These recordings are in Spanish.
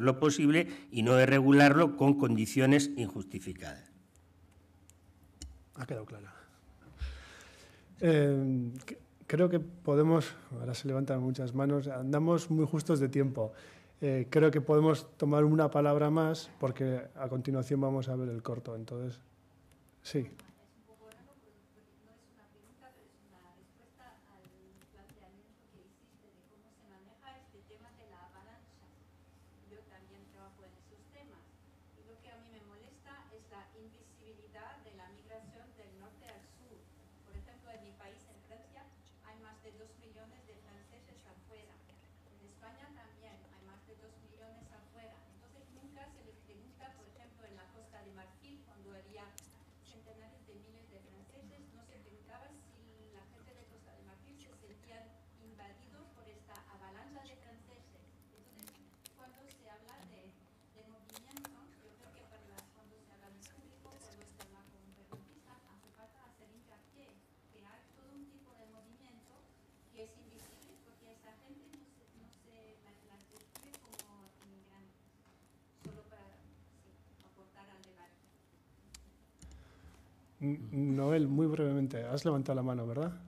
lo posible y no de regularlo con condiciones injustificadas. Ha quedado claro. Creo que podemos, ahora se levantan muchas manos, andamos muy justos de tiempo. Creo que podemos tomar una palabra más porque a continuación vamos a ver el corto. Entonces, sí. Noel, muy brevemente, has levantado la mano, ¿verdad?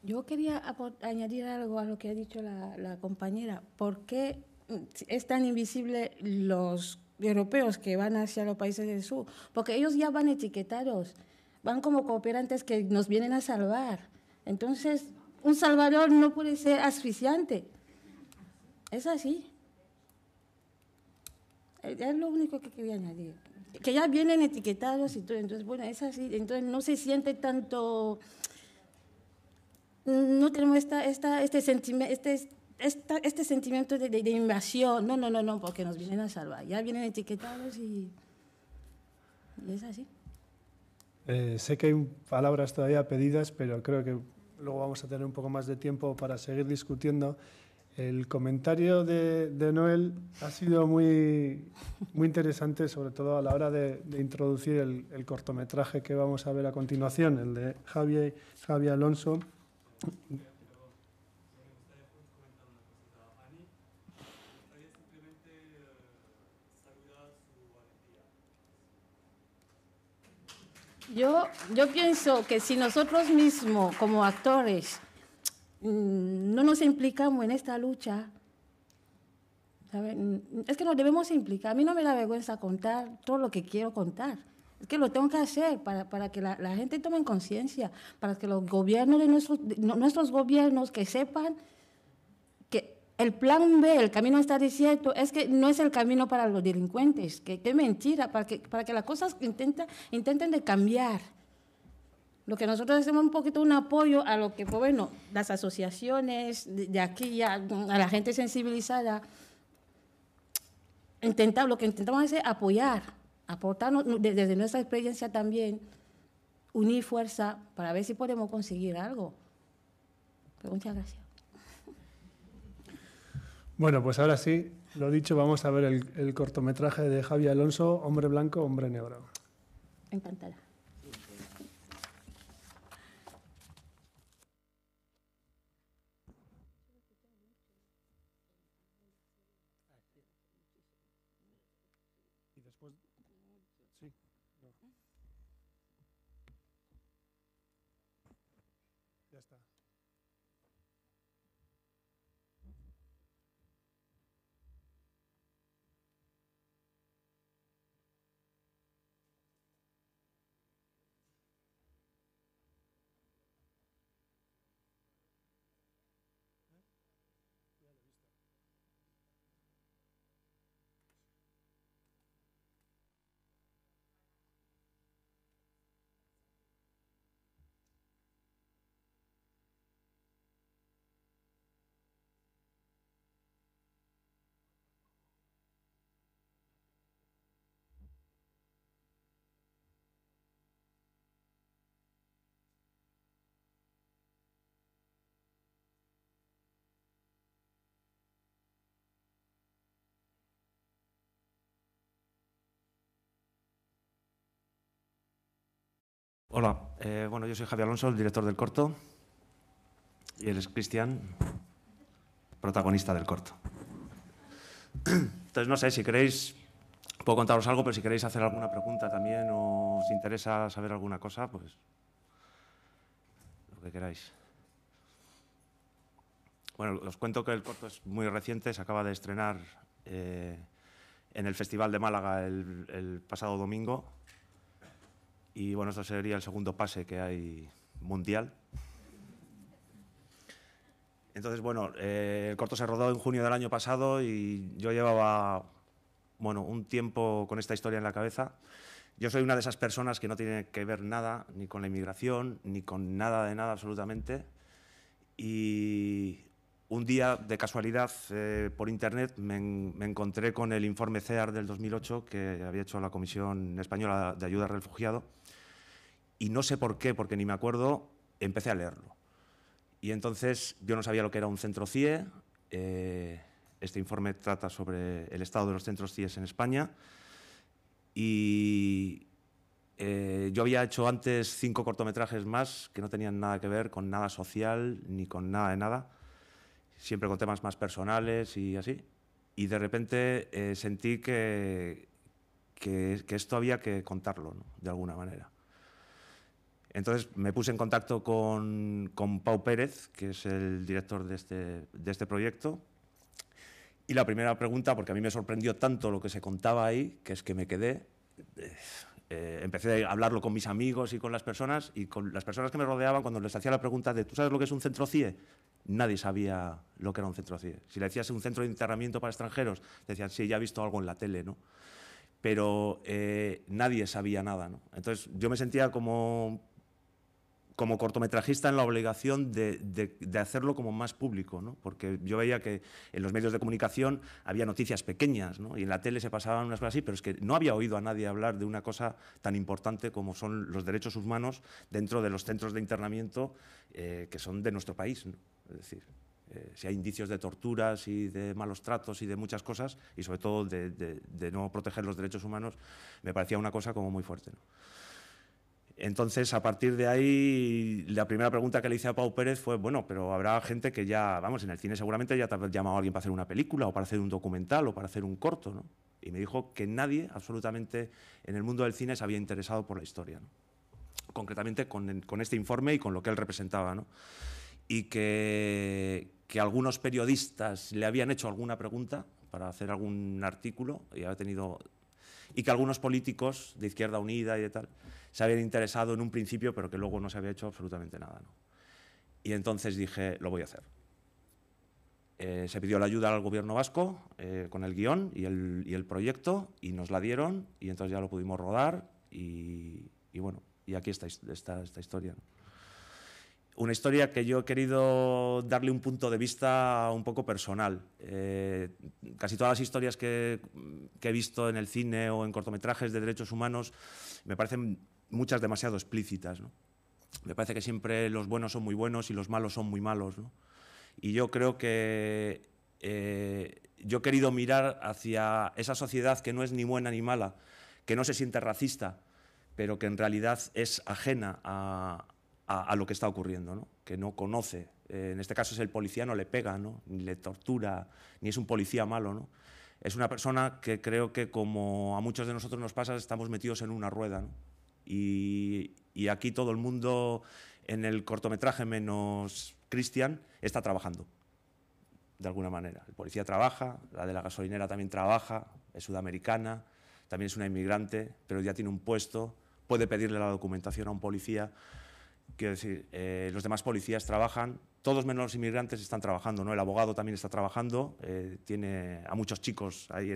Yo quería añadir algo a lo que ha dicho la compañera. ¿Por qué es tan invisible los europeos que van hacia los países del sur? Porque ellos ya van etiquetados, van como cooperantes que nos vienen a salvar. Entonces, un salvador no puede ser asfixiante. Es así. Es lo único que quería añadir. Que ya vienen etiquetados y todo. Entonces, bueno, es así. Entonces, no se siente tanto... No tenemos este sentimiento de invasión. No, porque nos vienen a salvar. Ya vienen etiquetados y es así. Sé que hay palabras todavía pedidas, pero creo que luego vamos a tener un poco más de tiempo para seguir discutiendo. El comentario de Noel ha sido muy interesante, sobre todo a la hora de introducir el cortometraje que vamos a ver a continuación, el de Javi Alonso. Yo pienso que si nosotros mismos, como actores, no nos implicamos en esta lucha, ¿sabe? Es que nos debemos implicar. A mí no me da vergüenza contar todo lo que quiero contar. Es que lo tengo que hacer para que la gente tome conciencia, para que los gobiernos nuestros gobiernos que sepan que el plan B, el camino está desierto, es que no es el camino para los delincuentes, que es mentira, para que las cosas intenten de cambiar. Lo que nosotros hacemos un poquito un apoyo a lo que, pues bueno, las asociaciones de aquí ya, a la gente sensibilizada, lo que intentamos es apoyar, aportarnos desde nuestra experiencia también, unir fuerza para ver si podemos conseguir algo. Pero muchas gracias. Bueno, pues ahora sí, lo dicho, vamos a ver el cortometraje de Javi Alonso, Hombre Blanco, Hombre Negro. Encantada. Y después, sí, no. Ya está. Hola, bueno, yo soy Javi Alonso, el director del corto, y él es Cristian, protagonista del corto. Entonces, no sé, si queréis, puedo contaros algo, pero si queréis hacer alguna pregunta también o os interesa saber alguna cosa, pues lo que queráis. Bueno, os cuento que el corto es muy reciente, se acaba de estrenar en el Festival de Málaga el pasado domingo. Y bueno, esto sería el segundo pase que hay mundial. Entonces, bueno, el corto se rodó en junio del año pasado y yo llevaba, bueno, un tiempo con esta historia en la cabeza. Yo soy una de esas personas que no tiene que ver nada, ni con la inmigración, ni con nada de nada absolutamente. Y un día, de casualidad, por internet, me encontré con el informe CEAR del 2008 que había hecho la Comisión Española de Ayuda al Refugiado. Y no sé por qué, porque ni me acuerdo, empecé a leerlo. Y entonces yo no sabía lo que era un centro CIE. Este informe trata sobre el estado de los centros CIE en España. Y yo había hecho antes 5 cortometrajes más que no tenían nada que ver con nada social ni con nada de nada, siempre con temas más personales y así. Y de repente sentí que esto había que contarlo, ¿no? De alguna manera. Entonces me puse en contacto con Pau Pérez, que es el director de este proyecto. Y la primera pregunta, porque a mí me sorprendió tanto lo que se contaba ahí, que es que me quedé. Empecé a hablarlo con mis amigos y con las personas, y con las personas que me rodeaban, cuando les hacía la pregunta de ¿tú sabes lo que es un centro CIE? Nadie sabía lo que era un centro CIE. Si le decías un centro de internamiento para extranjeros, decían, sí, ya he visto algo en la tele, ¿no? Pero nadie sabía nada, ¿no? Entonces yo me sentía como cortometrajista en la obligación de hacerlo como más público, ¿no? Porque yo veía que en los medios de comunicación había noticias pequeñas, ¿no? Y en la tele se pasaban unas cosas así, pero es que no había oído a nadie hablar de una cosa tan importante como son los derechos humanos dentro de los centros de internamiento que son de nuestro país, ¿no? Es decir, si hay indicios de torturas y de malos tratos y de muchas cosas, y sobre todo de no proteger los derechos humanos, me parecía una cosa como muy fuerte, ¿no? Entonces, a partir de ahí, la primera pregunta que le hice a Pau Pérez fue, bueno, pero habrá gente que ya, vamos, en el cine seguramente ya te ha llamado a alguien para hacer una película o para hacer un documental o para hacer un corto, ¿no? Y me dijo que nadie, absolutamente, en el mundo del cine se había interesado por la historia, ¿no? concretamente con este informe y con lo que él representaba, ¿no? Y que algunos periodistas le habían hecho alguna pregunta para hacer algún artículo y que algunos políticos de Izquierda Unida y de tal se habían interesado en un principio, pero que luego no se había hecho absolutamente nada, ¿no? Y entonces dije, lo voy a hacer. Se pidió la ayuda al gobierno vasco con el guión y el proyecto, y nos la dieron, y entonces ya lo pudimos rodar, y bueno, y aquí está esta historia, ¿no? Una historia que yo he querido darle un punto de vista un poco personal. Casi todas las historias que he visto en el cine o en cortometrajes de derechos humanos me parecen muchas demasiado explícitas, ¿no? Me parece que siempre los buenos son muy buenos y los malos son muy malos, ¿no? Y yo creo que yo he querido mirar hacia esa sociedad que no es ni buena ni mala, que no se siente racista, pero que en realidad es ajena a lo que está ocurriendo, ¿no? Que no conoce. En este caso es el policía, no le pega, ¿no? Ni le tortura, ni es un policía malo, ¿no? Es una persona que creo que, como a muchos de nosotros nos pasa, estamos metidos en una rueda, ¿no? Y aquí todo el mundo, en el cortometraje menos Cristian, está trabajando, de alguna manera. El policía trabaja, la de la gasolinera también trabaja, es sudamericana, también es una inmigrante, pero ya tiene un puesto, puede pedirle la documentación a un policía. Quiero decir, los demás policías trabajan, todos menos los inmigrantes están trabajando, ¿no? El abogado también está trabajando, tiene a muchos chicos ahí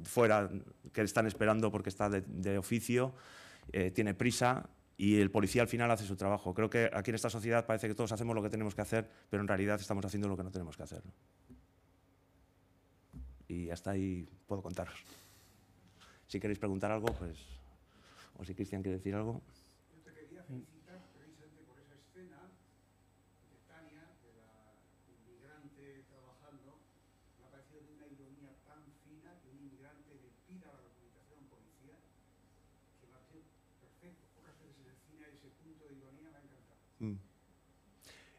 fuera que están esperando porque está de oficio, tiene prisa, y el policía al final hace su trabajo. Creo que aquí en esta sociedad parece que todos hacemos lo que tenemos que hacer, pero en realidad estamos haciendo lo que no tenemos que hacer, ¿no? Y hasta ahí puedo contaros. Si queréis preguntar algo, pues, o si Cristian quiere decir algo. Yo te quería felicitar precisamente por esa escena de Tania, de la inmigrante trabajando. Me ha parecido de una ironía tan fina que un inmigrante le pida la documentación a un policía, que me ha parecido perfecto. Pocas veces en el cine hay ese punto de ironía, me ha encantado.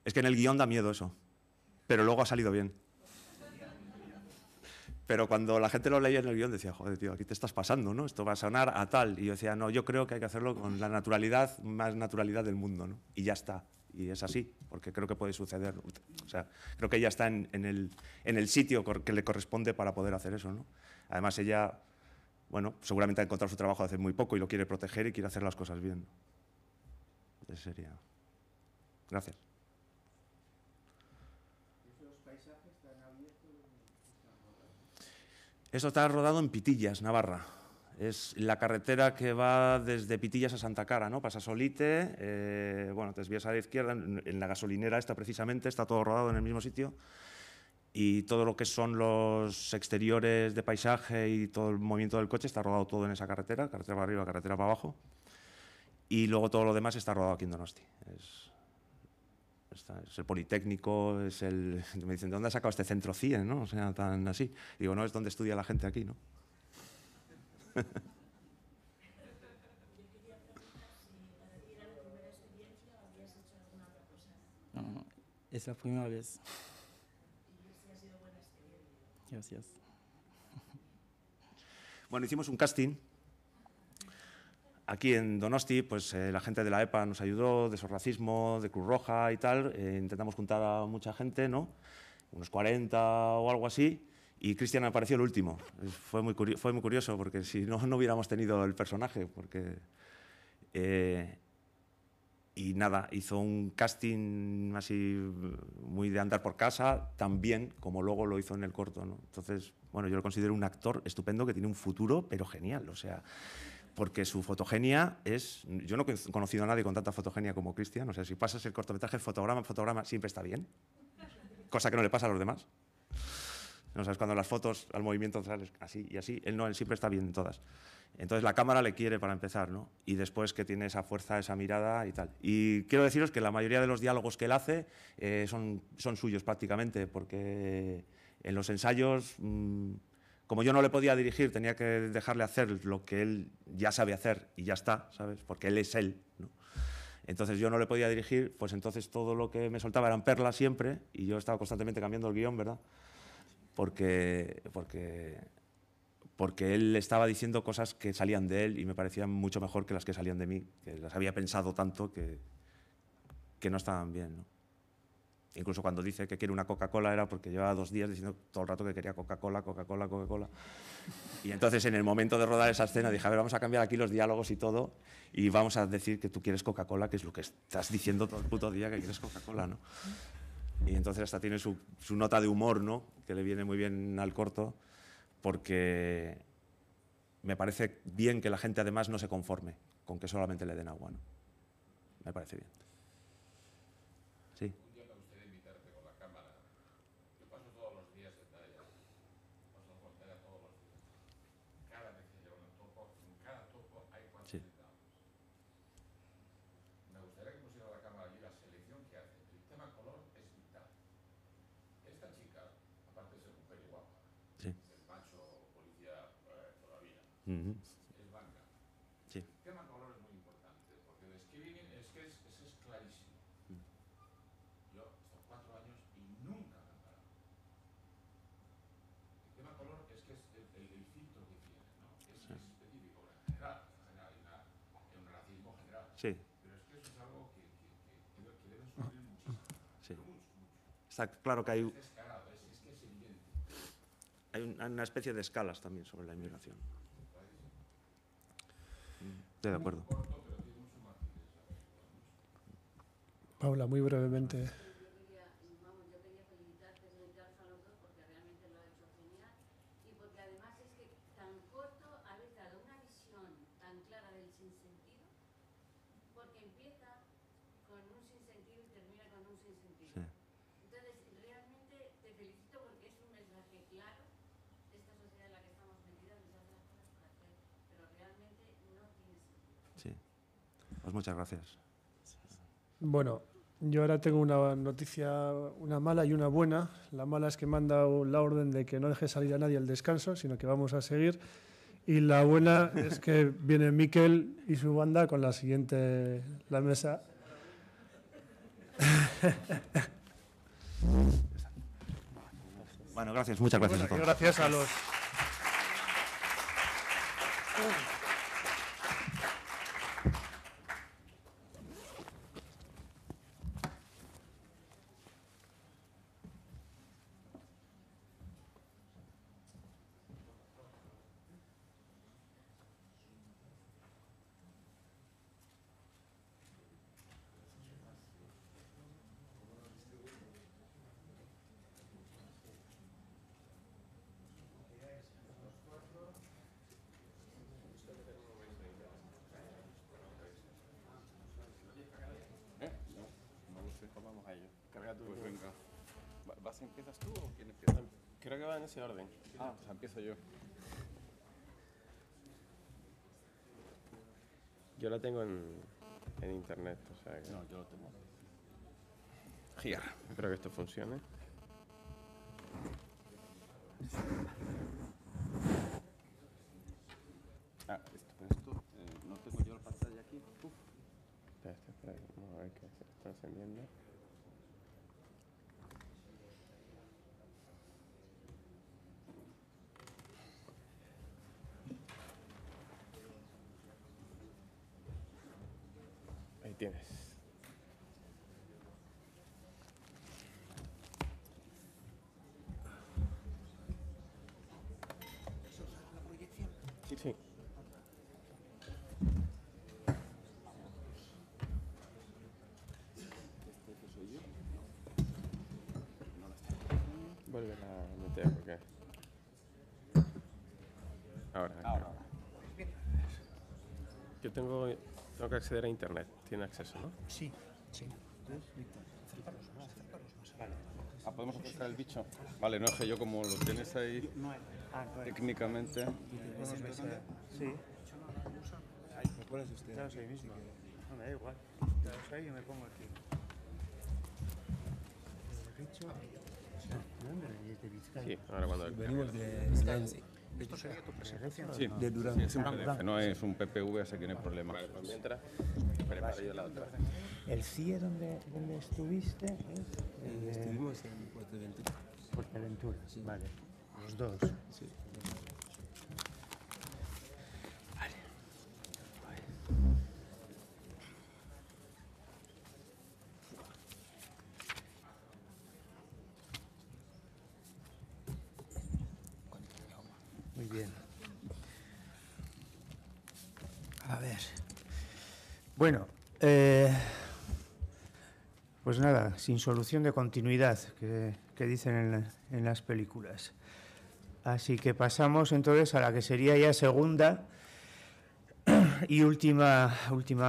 Es que en el guión da miedo eso, pero luego ha salido bien. Pero cuando la gente lo leía en el guión decía, joder, tío, aquí te estás pasando, ¿no? Esto va a sonar a tal. Y yo decía, no, yo creo que hay que hacerlo con la naturalidad, más naturalidad del mundo, ¿no? Y ya está. Y es así, porque creo que puede suceder. O sea, creo que ella está en el sitio que le corresponde para poder hacer eso, ¿no? Además, ella, bueno, seguramente ha encontrado su trabajo hace muy poco y lo quiere proteger y quiere hacer las cosas bien. Eso sería. Gracias. Esto está rodado en Pitillas, Navarra. Es la carretera que va desde Pitillas a Santa Cara, ¿no? Pasa Solite, bueno, te desvías a la izquierda, en la gasolinera esta precisamente, está todo rodado en el mismo sitio. Y todo lo que son los exteriores de paisaje y todo el movimiento del coche está rodado todo en esa carretera para arriba, carretera para abajo. Y luego todo lo demás está rodado aquí en Donosti. Es el Politécnico, me dicen, ¿de dónde has sacado este centro CIE, ¿no? O sea, tan así. Digo, no, es donde estudia la gente aquí, ¿no? No, es la primera vez. Gracias. Bueno, hicimos un casting. Aquí en Donosti, pues la gente de la EPA nos ayudó, de Sorracismo, de Cruz Roja y tal. Intentamos juntar a mucha gente, ¿no? Unos 40 o algo así. Y Cristian apareció el último. Fue muy curioso, porque si no, no hubiéramos tenido el personaje. Y nada, hizo un casting así muy de andar por casa, tan bien como luego lo hizo en el corto, ¿no? Entonces, bueno, yo lo considero un actor estupendo que tiene un futuro, pero genial. O sea, porque su fotogenia es... Yo no he conocido a nadie con tanta fotogenia como Cristian. O sea, si pasas el cortometraje, fotograma, siempre está bien. Cosa que no le pasa a los demás. No sabes, cuando las fotos al movimiento sales así y así, él siempre está bien en todas. Entonces la cámara le quiere para empezar, ¿no? Y después que tiene esa fuerza, esa mirada y tal. Y quiero deciros que la mayoría de los diálogos que él hace son suyos prácticamente, porque en los ensayos, como yo no le podía dirigir, tenía que dejarle hacer lo que él ya sabe hacer y ya está, ¿sabes? Porque él es él, ¿no? Entonces yo no le podía dirigir, pues entonces todo lo que me soltaba eran perlas siempre, y yo estaba constantemente cambiando el guión, ¿verdad? Porque porque él estaba diciendo cosas que salían de él y me parecían mucho mejor que las que salían de mí, que las había pensado tanto que no estaban bien, ¿no? Incluso cuando dice que quiere una Coca-Cola era porque llevaba 2 días diciendo todo el rato que quería Coca-Cola, Coca-Cola, Coca-Cola. Y entonces en el momento de rodar esa escena dije, a ver, vamos a cambiar aquí los diálogos y todo y vamos a decir que tú quieres Coca-Cola, que es lo que estás diciendo todo el puto día, que quieres Coca-Cola, ¿no? Y entonces hasta tiene su nota de humor, ¿no? Que le viene muy bien al corto, porque me parece bien que la gente además no se conforme con que solamente le den agua, ¿no? Me parece bien. Sí. Un día me gustaría invitarte con la cámara. Yo paso todos los días en Daya. Paso la frontera todos los días. Cada vez que llevo un topo, en cada topo hay 4 Sí. centavos. Me gustaría que pusiera la cámara allí la selección que hace. El tema color es vital. Esta chica, aparte de ser mujer y guapa, Sí. el macho policía todavía, es blanca. Sí. El tema color es muy importante, porque el screening es clarísimo. Yo estos 4 años y nunca me han parado. El tema color es que es el filtro que tiene, ¿no? Es específico, en general, hay un racismo general. Sí. Pero es que eso es algo que deben sufrir muchísimo. Sí. Pero mucho. Está claro que hay Es descarado, es que es evidente. una especie de escalas también sobre la inmigración. Estoy de acuerdo. Paula, muy brevemente. Yo quería felicitaros a los dos porque realmente lo ha hecho genial y porque además es que tan corto habéis dado una visión tan clara del sinsentido, porque empieza con un sinsentido y termina con un sinsentido. Sí. Entonces, realmente te felicito porque es un mensaje claro de esta sociedad en la que estamos metidos, de hacer las cosas por hacer, pero realmente no tiene sentido. Sí. Pues muchas gracias. Bueno, yo ahora tengo una noticia, una mala y una buena. La mala es que me han dado la orden de que no deje salir a nadie al descanso, sino que vamos a seguir. Y la buena es que viene Miquel y su banda con la siguiente, la mesa. Bueno, gracias, muchas gracias a todos. Gracias a los... Vamos a ello. Carga tú. Pues venga. ¿Empiezas tú o quién empieza? Creo que va en ese orden. O sea, empiezo yo. Yo lo tengo en internet, o sea que... No, yo lo tengo. Giar. Espero que esto funcione. Esto no tengo yo la pantalla aquí. Espera, vamos a ver que se está encendiendo. Ahí tienes. Sí. Vuelve a meter porque... Ahora. Yo tengo que acceder a internet. Tiene acceso, ¿no? Sí. Vale. ¿Podemos acercar el bicho? Vale, no es que yo como lo tienes ahí técnicamente... Sí. ¿Me pones usted? Claro, soy mismo. No, me da igual. Claro, soy yo me pongo aquí. ¿De dónde venís? ¿De Vizcaya? Sí, ahora cuando... Venimos de ¿Esto sería tu presencia? Sí, de Durán. es un PDF, no es un PPV, así que no hay problema. Vale, pues mientras, preparo yo la otra. ¿El CIE donde estuviste? Estuvimos en Fuerteventura. Fuerteventura, sí. Vale. Los dos. Sí. Muy bien. A ver. Bueno, pues nada, sin solución de continuidad, que dicen en las películas. Así que pasamos entonces a la que sería ya segunda y última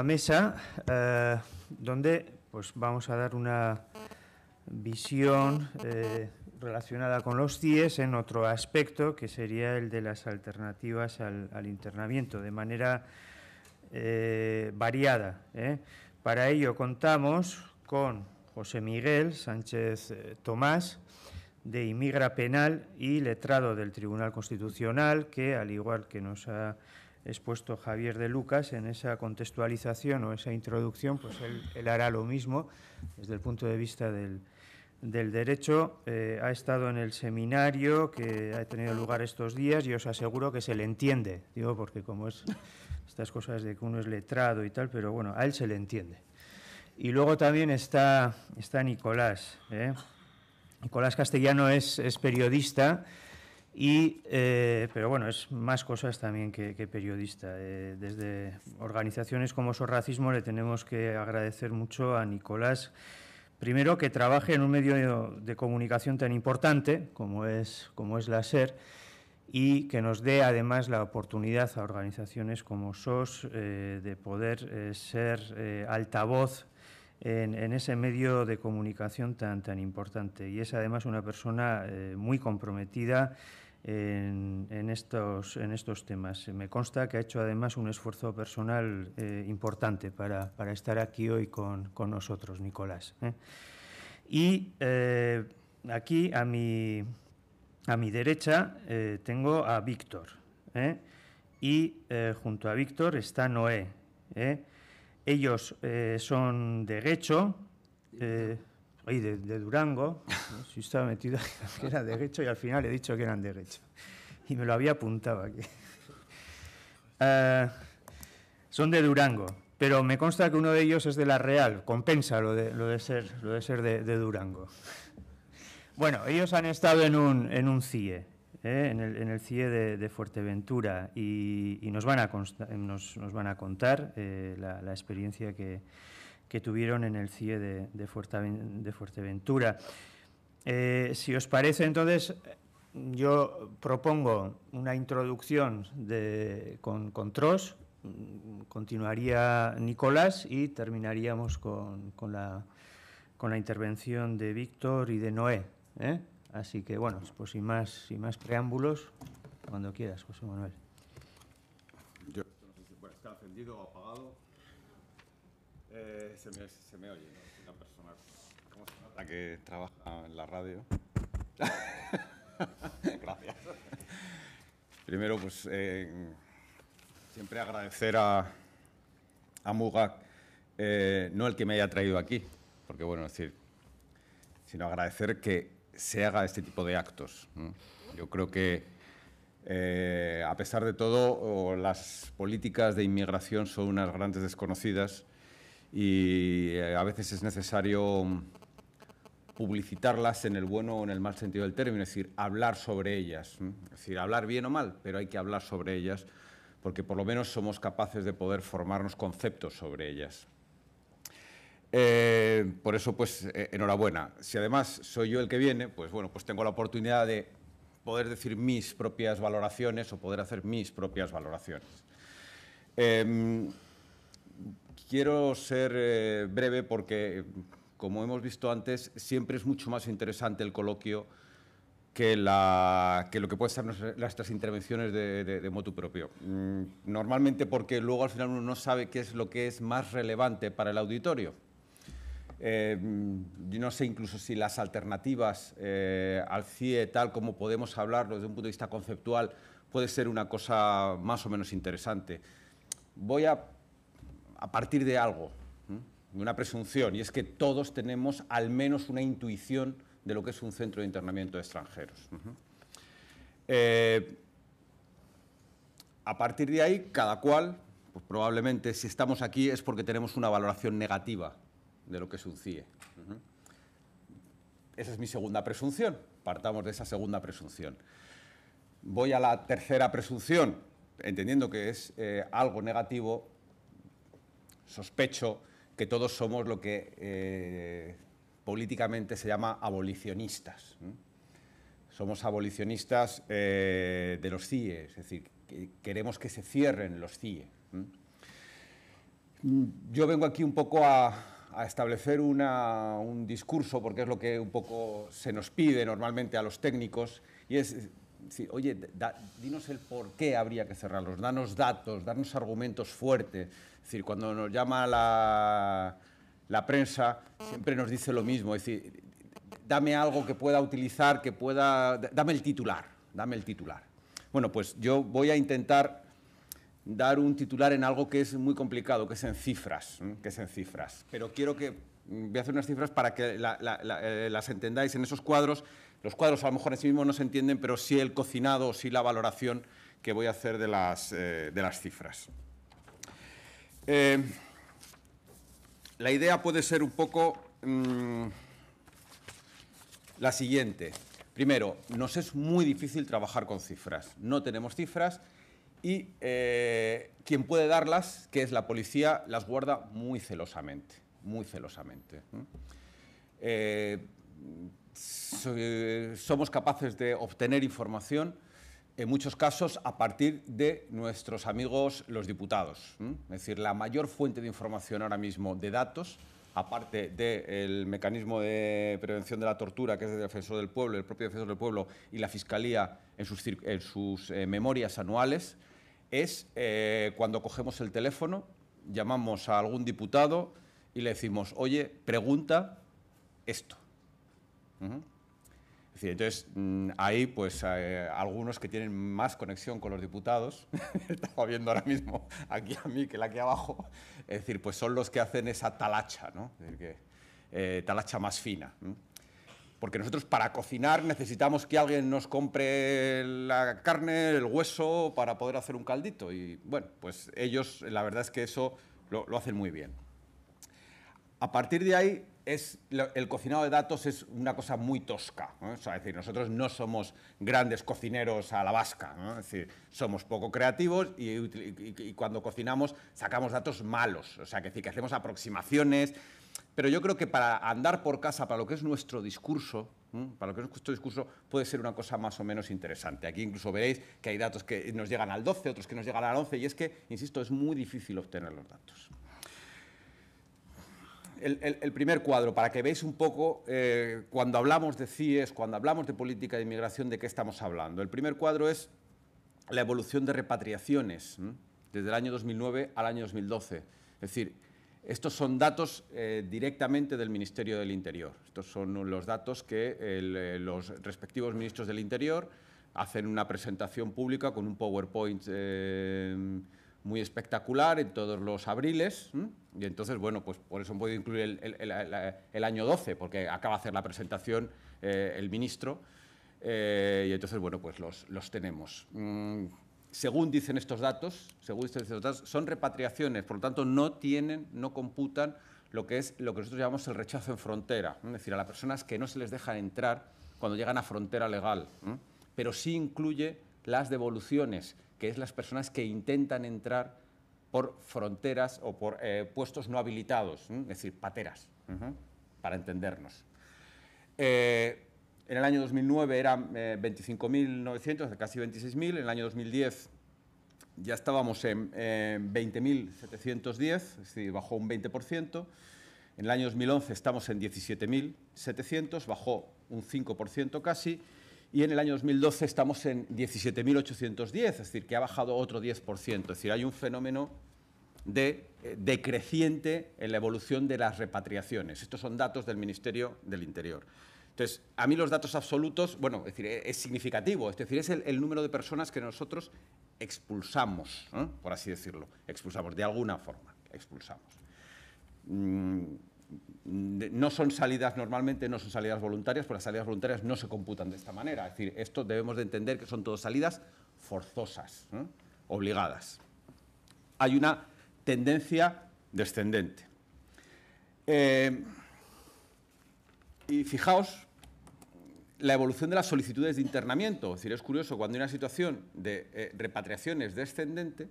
mesa, donde pues vamos a dar una visión relacionada con los CIES en otro aspecto, que sería el de las alternativas al internamiento, de manera variada. Para ello contamos con José Miguel Sánchez Tomás, de Inmigra Penal y letrado del Tribunal Constitucional, que, al igual que nos ha expuesto Javier de Lucas en esa contextualización o esa introducción, pues él hará lo mismo desde el punto de vista del derecho. Ha estado en el seminario que ha tenido lugar estos días y os aseguro que se le entiende, digo, porque como es estas cosas de que uno es letrado y tal, pero bueno, a él se le entiende. Y luego también está Nicolás. Nicolás Castellano es periodista, pero bueno, es más cosas también que periodista. Desde organizaciones como SOS Racismo le tenemos que agradecer mucho a Nicolás, primero, que trabaje en un medio de comunicación tan importante como es la SER, y que nos dé además la oportunidad a organizaciones como SOS de poder ser altavoz en ese medio de comunicación tan importante. Y es además una persona muy comprometida en estos temas. Me consta que ha hecho además un esfuerzo personal importante para estar aquí hoy con nosotros, Nicolás. Y aquí a mi derecha tengo a Víctor, y junto a Víctor está Noé. Ellos son de Guecho, de Durango. ¿No? Si estaba metido que era de Guecho y al final he dicho que eran de Guecho. Y me lo había apuntado aquí. Son de Durango, pero me consta que uno de ellos es de La Real. Compensa lo de ser de Durango. Bueno, ellos han estado en un CIE, en el CIE de Fuerteventura, y nos van a contar la experiencia que tuvieron en el CIE de Fuerteventura. Si os parece, entonces, yo propongo una introducción con TROS, continuaría Nicolás y terminaríamos con la intervención de Víctor y de Noé. Así que, bueno, pues sin más preámbulos, cuando quieras, José Manuel. Yo no sé si está encendido o apagado. Se me oye, ¿no? Soy una persona, ¿cómo se nota que trabaja en la radio? Gracias. Primero, pues, siempre agradecer a Mugak, no el que me haya traído aquí, porque, bueno, es decir, sino agradecer que se haga este tipo de actos, ¿no? Yo creo que, a pesar de todo, las políticas de inmigración son unas grandes desconocidas y a veces es necesario publicitarlas en el bueno o en el mal sentido del término, es decir, hablar sobre ellas, ¿no? Es decir, hablar bien o mal, pero hay que hablar sobre ellas porque por lo menos somos capaces de poder formarnos conceptos sobre ellas. Por eso, pues, enhorabuena. Si además soy yo el que viene, pues bueno, pues tengo la oportunidad de poder decir mis propias valoraciones o poder hacer mis propias valoraciones. Quiero ser breve porque, como hemos visto antes, siempre es mucho más interesante el coloquio que lo que pueden ser nuestras intervenciones de motu propio. Normalmente porque luego al final uno no sabe qué es lo que es más relevante para el auditorio. Yo no sé incluso si las alternativas al CIE, tal como podemos hablarlo desde un punto de vista conceptual, puede ser una cosa más o menos interesante. Voy a partir de algo, de una presunción, y es que todos tenemos al menos una intuición de lo que es un centro de internamiento de extranjeros. A partir de ahí, cada cual, pues probablemente si estamos aquí es porque tenemos una valoración negativa de lo que es un CIE. Esa es mi segunda presunción, partamos de esa segunda presunción. voy a la tercera presunción, entendiendo que es algo negativo. Sospecho que todos somos lo que políticamente se llama abolicionistas. Somos abolicionistas de los CIE, es decir, que queremos que se cierren los CIE. Yo vengo aquí un poco a establecer un discurso, porque es lo que un poco se nos pide normalmente a los técnicos, y es decir, oye, dinos el por qué habría que cerrarlos, danos datos, darnos argumentos fuertes. Es decir, cuando nos llama la prensa, siempre nos dice lo mismo, es decir, dame algo que pueda utilizar, dame el titular, dame el titular. Bueno, pues yo voy a intentar dar un titular en algo que es muy complicado, que es en cifras, pero quiero voy a hacer unas cifras para que las entendáis en esos cuadros. Los cuadros a lo mejor en sí mismos no se entienden, pero sí el cocinado, sí la valoración que voy a hacer de las cifras. La idea puede ser un poco la siguiente. Primero, nos es muy difícil trabajar con cifras. No tenemos cifras y quien puede darlas, que es la policía, las guarda muy celosamente, muy celosamente. Somos capaces de obtener información, en muchos casos, a partir de nuestros amigos los diputados. Es decir, la mayor fuente de información ahora mismo de datos, aparte del mecanismo de prevención de la tortura, que es el Defensor del Pueblo, el propio Defensor del Pueblo y la Fiscalía en sus memorias anuales, es cuando cogemos el teléfono, llamamos a algún diputado y le decimos, oye, pregunta esto. Es decir, entonces, ahí, pues, algunos que tienen más conexión con los diputados, estaba viendo ahora mismo aquí a mí que la aquí abajo, es decir, pues son los que hacen esa talacha, ¿no? Es decir, talacha más fina. Porque nosotros para cocinar necesitamos que alguien nos compre la carne, el hueso, para poder hacer un caldito. Y, bueno, pues ellos, la verdad es que eso lo hacen muy bien. A partir de ahí, el cocinado de datos es una cosa muy tosca, ¿no? O sea, es decir, nosotros no somos grandes cocineros a la vasca, ¿no? Es decir, somos poco creativos y cuando cocinamos sacamos datos malos, o sea, que hacemos aproximaciones, pero yo creo que para andar por casa, para lo que es nuestro discurso, puede ser una cosa más o menos interesante. Aquí incluso veréis que hay datos que nos llegan al 12, otros que nos llegan al 11, y es que, insisto, es muy difícil obtener los datos. El primer cuadro, para que veáis un poco, cuando hablamos de CIES, cuando hablamos de política de inmigración, ¿de qué estamos hablando? El primer cuadro es la evolución de repatriaciones, desde el año 2009 al año 2012. Es decir, estos son datos directamente del Ministerio del Interior. Estos son los datos que los respectivos ministros del Interior hacen una presentación pública con un PowerPoint muy espectacular en todos los abriles, y entonces, bueno, pues por eso he podido incluir el año 12, porque acaba de hacer la presentación el ministro, y entonces, bueno, pues los tenemos. Según dicen estos datos, son repatriaciones, por lo tanto, no computan lo que nosotros llamamos el rechazo en frontera, es decir, a las personas que no se les deja entrar cuando llegan a frontera legal, pero sí incluye las devoluciones, que es las personas que intentan entrar por fronteras o por puestos no habilitados, es decir, pateras, para entendernos. En el año 2009 eran 25.900, casi 26.000, en el año 2010 ya estábamos en 20.710, es decir, bajó un 20%. En el año 2011 estamos en 17.700, bajó un 5% casi. Y en el año 2012 estamos en 17.810, es decir, que ha bajado otro 10%. Es decir, hay un fenómeno decreciente en la evolución de las repatriaciones. Estos son datos del Ministerio del Interior. Entonces, a mí los datos absolutos, bueno, es decir, es significativo, es decir, es el número de personas que nosotros expulsamos, ¿no? Por así decirlo, expulsamos, de alguna forma, expulsamos. No son salidas, normalmente no son salidas voluntarias, porque las salidas voluntarias no se computan de esta manera. Es decir, esto debemos de entender que son todas salidas forzosas, ¿no? Obligadas. Hay una tendencia descendente. Y fijaos la evolución de las solicitudes de internamiento. Es decir, es curioso, cuando hay una situación de repatriaciones descendente,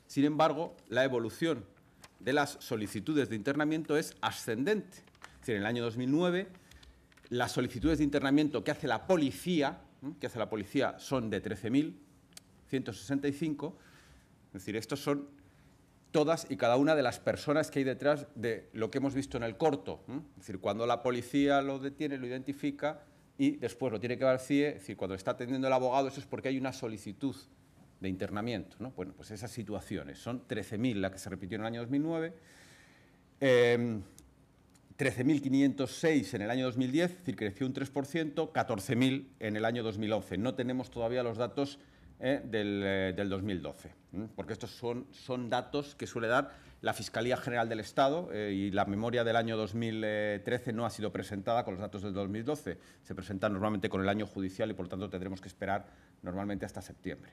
sin embargo, la evolución de las solicitudes de internamiento es ascendente. Es decir, en el año 2009, las solicitudes de internamiento que hace la policía, son de 13.165. Es decir, estos son todas y cada una de las personas que hay detrás de lo que hemos visto en el corto. Es decir, cuando la policía lo detiene, lo identifica y después lo tiene que llevar al CIE, es decir, cuando está atendiendo el abogado, eso es porque hay una solicitud de internamiento, ¿no? Bueno, pues esas situaciones, son 13.000 la que se repitió en el año 2009, 13.506 en el año 2010, es decir, creció un 3%, 14.000 en el año 2011. No tenemos todavía los datos del 2012, porque estos son datos que suele dar la Fiscalía General del Estado y la memoria del año 2013 no ha sido presentada con los datos del 2012. Se presenta normalmente con el año judicial y, por lo tanto, tendremos que esperar normalmente hasta septiembre.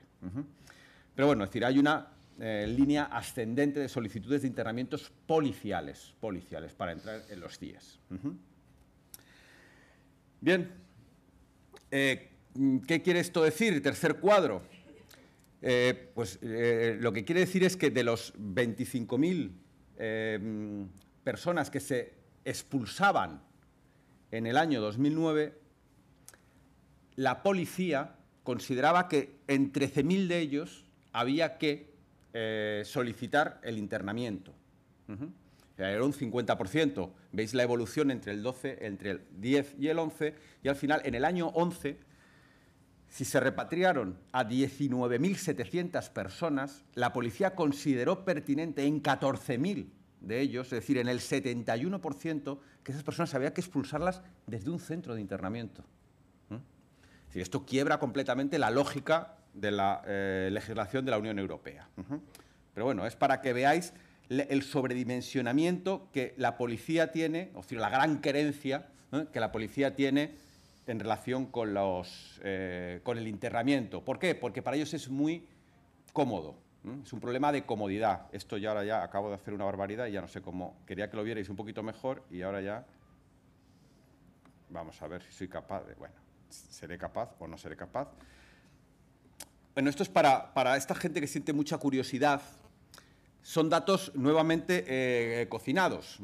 Pero bueno, es decir, hay una línea ascendente de solicitudes de internamientos policiales para entrar en los CIEs. Bien, ¿qué quiere esto decir? Tercer cuadro. Lo que quiere decir es que de los 25.000 personas que se expulsaban en el año 2009, la policía consideraba que en 13.000 de ellos había que solicitar el internamiento. Era un 50%. Veis la evolución entre el 10 y el 11, y al final, en el año 11, si se repatriaron a 19.700 personas, la policía consideró pertinente en 14.000 de ellos, es decir, en el 71%, que esas personas había que expulsarlas desde un centro de internamiento. Es decir, esto quiebra completamente la lógica de la legislación de la Unión Europea. Pero bueno, es para que veáis el sobredimensionamiento que la policía tiene, o sea, la gran querencia que la policía tiene en relación con el internamiento. ¿Por qué? Porque para ellos es muy cómodo. Es un problema de comodidad. Esto ya ahora ya acabo de hacer una barbaridad y ya no sé cómo. Quería que lo vierais un poquito mejor y ahora ya vamos a ver si soy capaz de... Bueno, seré capaz o no seré capaz. Bueno, esto es para esta gente que siente mucha curiosidad. Son datos nuevamente cocinados.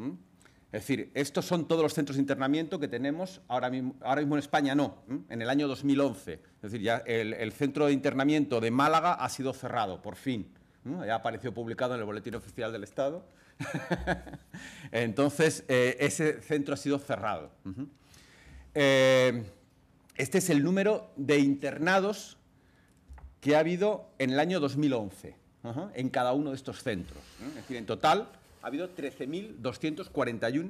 Es decir, estos son todos los centros de internamiento que tenemos ahora mismo en España, no, en el año 2011. Es decir, ya el centro de internamiento de Málaga ha sido cerrado, por fin. Ya apareció publicado en el Boletín Oficial del Estado. Entonces, ese centro ha sido cerrado. Este es el número de internados que ha habido en el año 2011, en cada uno de estos centros. Es decir, en total ha habido 13.241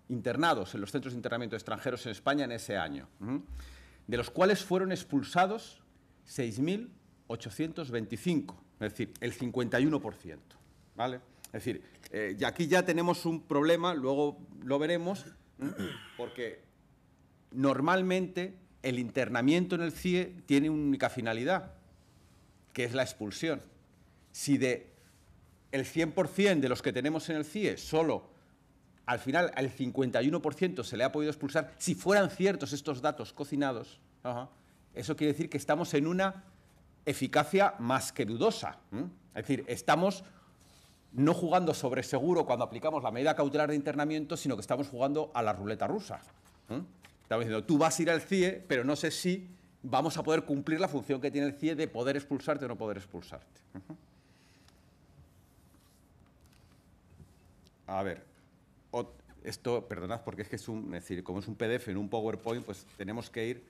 internados en los centros de internamiento de extranjeros en España en ese año, de los cuales fueron expulsados 6.825, es decir, el 51%. ¿Vale? Es decir, y aquí ya tenemos un problema, luego lo veremos, porque normalmente el internamiento en el CIE tiene una única finalidad, que es la expulsión. Si de el 100% de los que tenemos en el CIE, solo al final al 51% se le ha podido expulsar, si fueran ciertos estos datos cocinados, eso quiere decir que estamos en una eficacia más que dudosa. Es decir, estamos no jugando sobre seguro cuando aplicamos la medida cautelar de internamiento, sino que estamos jugando a la ruleta rusa. Estamos diciendo, tú vas a ir al CIE, pero no sé si vamos a poder cumplir la función que tiene el CIE de poder expulsarte o no poder expulsarte. A ver, esto, perdonad, porque es que es decir, como es un PDF en un PowerPoint, pues tenemos que ir.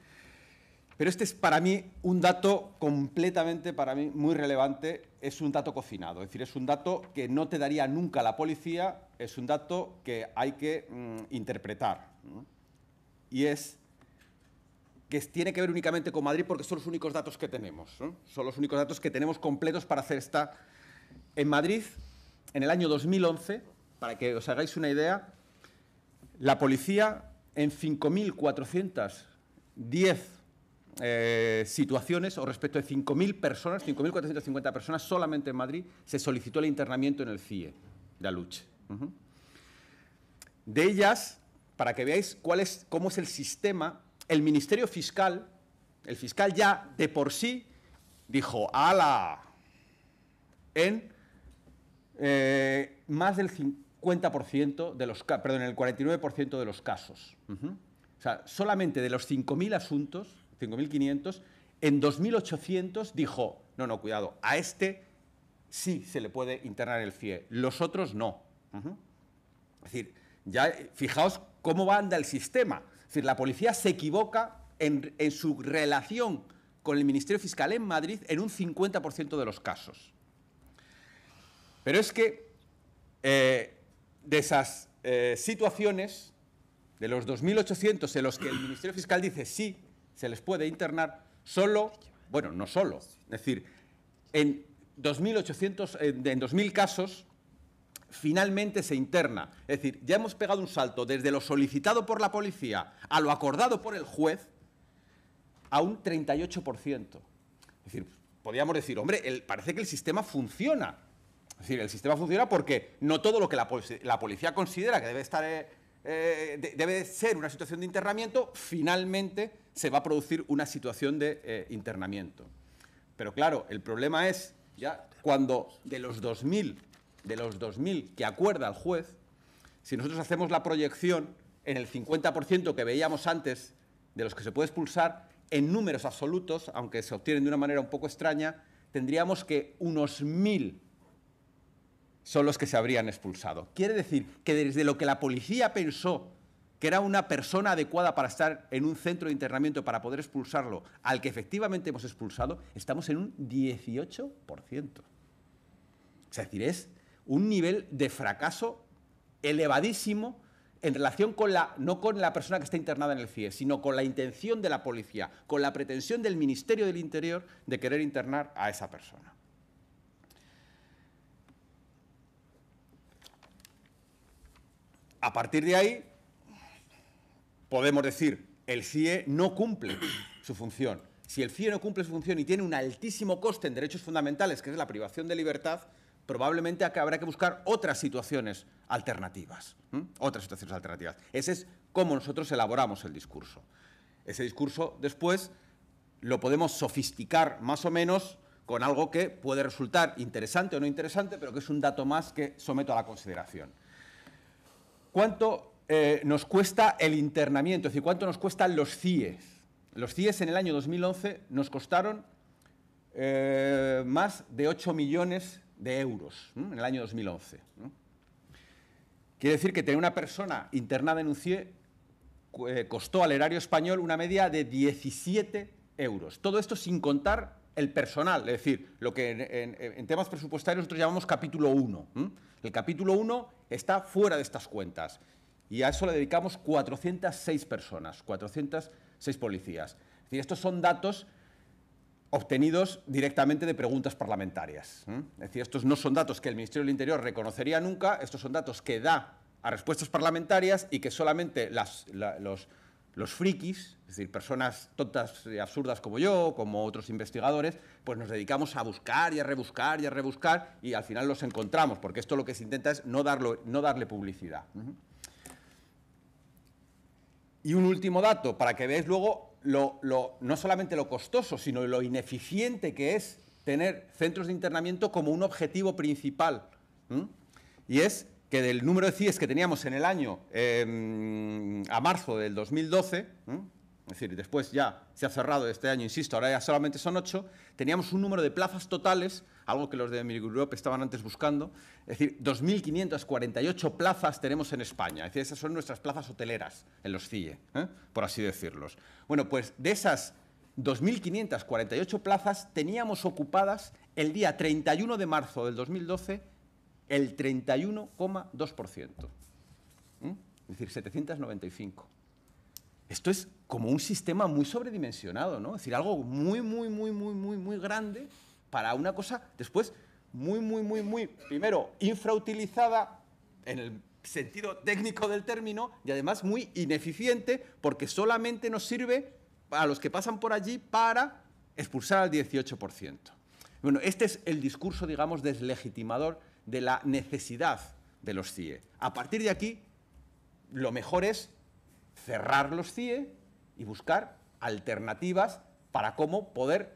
Pero este es para mí un dato completamente, para mí, muy relevante. Es un dato cocinado, es decir, es un dato que no te daría nunca la policía, es un dato que hay que interpretar. Y es que tiene que ver únicamente con Madrid porque son los únicos datos que tenemos. Son los únicos datos que tenemos completos para hacer esta. En Madrid, en el año 2011, para que os hagáis una idea, la policía en 5.410 situaciones, o respecto de 5.000 personas, 5.450 personas, solamente en Madrid se solicitó el internamiento en el CIE de Aluche. De ellas, para que veáis cómo es el sistema, el Ministerio Fiscal, el fiscal ya de por sí dijo, ¡ala!, en más del 50% de los, perdón, en el 49% de los casos. O sea, solamente de los 5.000 asuntos, 5.500, en 2.800 dijo, no, cuidado, a este sí se le puede internar el CIE, los otros no. Es decir, ya fijaos cómo anda el sistema. Es decir, la policía se equivoca en su relación con el Ministerio Fiscal en Madrid en un 50% de los casos. Pero es que de esas situaciones, de los 2.800 en los que el Ministerio Fiscal dice sí, se les puede internar, solo, bueno, no solo, es decir, en 2.000 casos finalmente se interna. Es decir, ya hemos pegado un salto desde lo solicitado por la policía a lo acordado por el juez a un 38%. Es decir, podríamos decir, hombre, parece que el sistema funciona. Es decir, el sistema funciona porque no todo lo que la policía considera que debe ser una situación de internamiento, finalmente se va a producir una situación de internamiento. Pero claro, el problema es ya cuando de los 2.000 que acuerda el juez, si nosotros hacemos la proyección en el 50% que veíamos antes de los que se puede expulsar, en números absolutos, aunque se obtienen de una manera un poco extraña, tendríamos que unos 1.000 son los que se habrían expulsado. Quiere decir que desde lo que la policía pensó que era una persona adecuada para estar en un centro de internamiento para poder expulsarlo, al que efectivamente hemos expulsado, estamos en un 18%. Es decir, es un nivel de fracaso elevadísimo en relación con no con la persona que está internada en el CIE, sino con la intención de la policía, con la pretensión del Ministerio del Interior de querer internar a esa persona. A partir de ahí, podemos decir, el CIE no cumple su función. Si el CIE no cumple su función y tiene un altísimo coste en derechos fundamentales, que es la privación de libertad, probablemente habrá que buscar otras situaciones alternativas. Otras situaciones alternativas. Ese es cómo nosotros elaboramos el discurso. Ese discurso, después, lo podemos sofisticar más o menos con algo que puede resultar interesante o no interesante, pero que es un dato más que someto a la consideración. ¿Cuánto nos cuesta el internamiento? Es decir, ¿cuánto nos cuestan los CIEs? Los CIEs en el año 2011 nos costaron más de 8 millones de euros en el año 2011. Quiere decir que tener una persona internada en un CIE costó al erario español una media de 17 euros. Todo esto sin contar el personal, es decir, lo que en temas presupuestarios nosotros llamamos capítulo 1. El capítulo 1 está fuera de estas cuentas y a eso le dedicamos 406 personas, 406 policías. Es decir, estos son datos obtenidos directamente de preguntas parlamentarias. Es decir, estos no son datos que el Ministerio del Interior reconocería nunca, estos son datos que da a respuestas parlamentarias y que solamente los frikis, es decir, personas tontas y absurdas como yo, como otros investigadores, pues nos dedicamos a buscar y a rebuscar y a rebuscar y al final los encontramos, porque esto lo que se intenta es no darle publicidad. Y un último dato, para que veáis luego no solamente lo costoso, sino lo ineficiente que es tener centros de internamiento como un objetivo principal. Y es que del número de CIEs que teníamos en el año a marzo del 2012, es decir, después ya se ha cerrado este año, insisto, ahora ya solamente son 8, teníamos un número de plazas totales, algo que los de Migreup estaban antes buscando, es decir, 2.548 plazas tenemos en España, es decir, esas son nuestras plazas hoteleras en los CIE, por así decirlos. Bueno, pues de esas 2.548 plazas teníamos ocupadas el día 31 de marzo del 2012 el 31,2%. Es decir, 795. Esto es como un sistema muy sobredimensionado, ¿no? Es decir, algo muy grande para una cosa, después, primero, infrautilizada en el sentido técnico del término y además muy ineficiente porque solamente nos sirve a los que pasan por allí para expulsar al 18%. Bueno, este es el discurso, digamos, deslegitimador de la necesidad de los CIE. A partir de aquí, lo mejor es cerrar los CIE y buscar alternativas para cómo poder,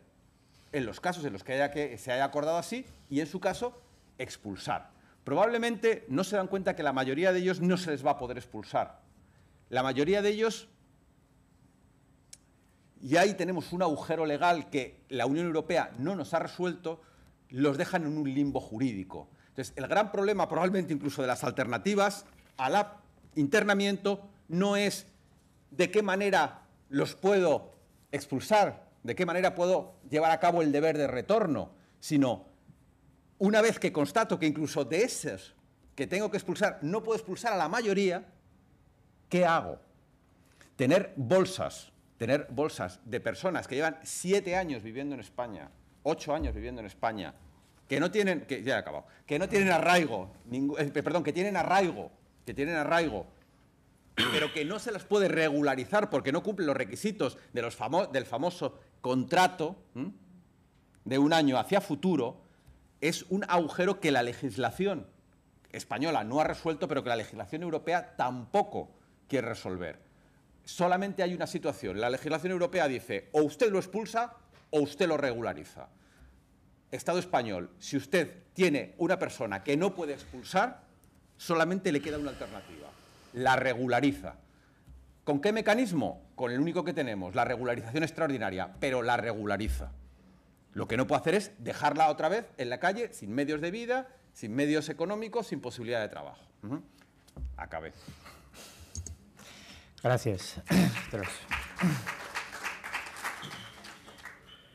en los casos en los que se haya acordado así, y en su caso, expulsar. Probablemente no se dan cuenta que la mayoría de ellos no se les va a poder expulsar. La mayoría de ellos, y ahí tenemos un agujero legal que la Unión Europea no nos ha resuelto, los dejan en un limbo jurídico. Entonces, el gran problema probablemente incluso de las alternativas al internamiento no es de qué manera los puedo expulsar, de qué manera puedo llevar a cabo el deber de retorno, sino una vez que constato que incluso de esos que tengo que expulsar no puedo expulsar a la mayoría, ¿qué hago? Tener bolsas de personas que llevan 7 años viviendo en España, 8 años viviendo en España, que no tienen, que no tienen arraigo, que tienen arraigo, pero que no se las puede regularizar porque no cumplen los requisitos de del famoso contrato de un año hacia futuro, es un agujero que la legislación española no ha resuelto, pero que la legislación europea tampoco quiere resolver. Solamente hay una situación. La legislación europea dice o usted lo expulsa o usted lo regulariza. Estado español, si usted tiene una persona que no puede expulsar, solamente le queda una alternativa. La regulariza. ¿Con qué mecanismo? Con el único que tenemos, la regularización extraordinaria, pero la regulariza. Lo que no puede hacer es dejarla otra vez en la calle, sin medios de vida, sin medios económicos, sin posibilidad de trabajo. Acabé. Gracias.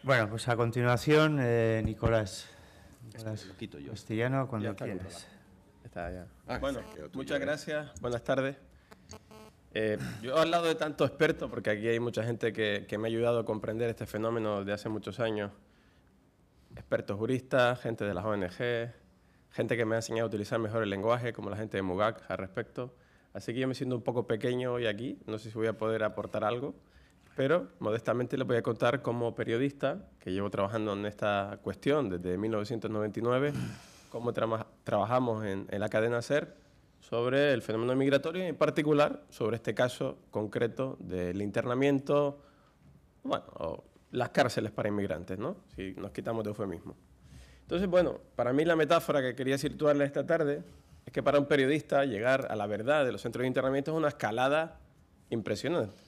Bueno, pues a continuación, Nicolás lo quito yo. Castellano, cuando Ya quieras. Está ya. Bueno, muchas gracias. Buenas tardes. Yo al lado de tanto experto, porque aquí hay mucha gente que me ha ayudado a comprender este fenómeno desde hace muchos años, expertos juristas, gente de las ONG, gente que me ha enseñado a utilizar mejor el lenguaje, como la gente de MUGAC al respecto. Así que yo me siento un poco pequeño hoy aquí, no sé si voy a poder aportar algo, pero modestamente les voy a contar como periodista, que llevo trabajando en esta cuestión desde 1999, cómo trabajamos en la cadena SER sobre el fenómeno migratorio y en particular sobre este caso concreto del internamiento, bueno, o las cárceles para inmigrantes, ¿no? Si nos quitamos de eufemismo. Entonces, bueno, para mí la metáfora que quería situarle esta tarde es que para un periodista llegar a la verdad de los centros de internamiento es una escalada impresionante.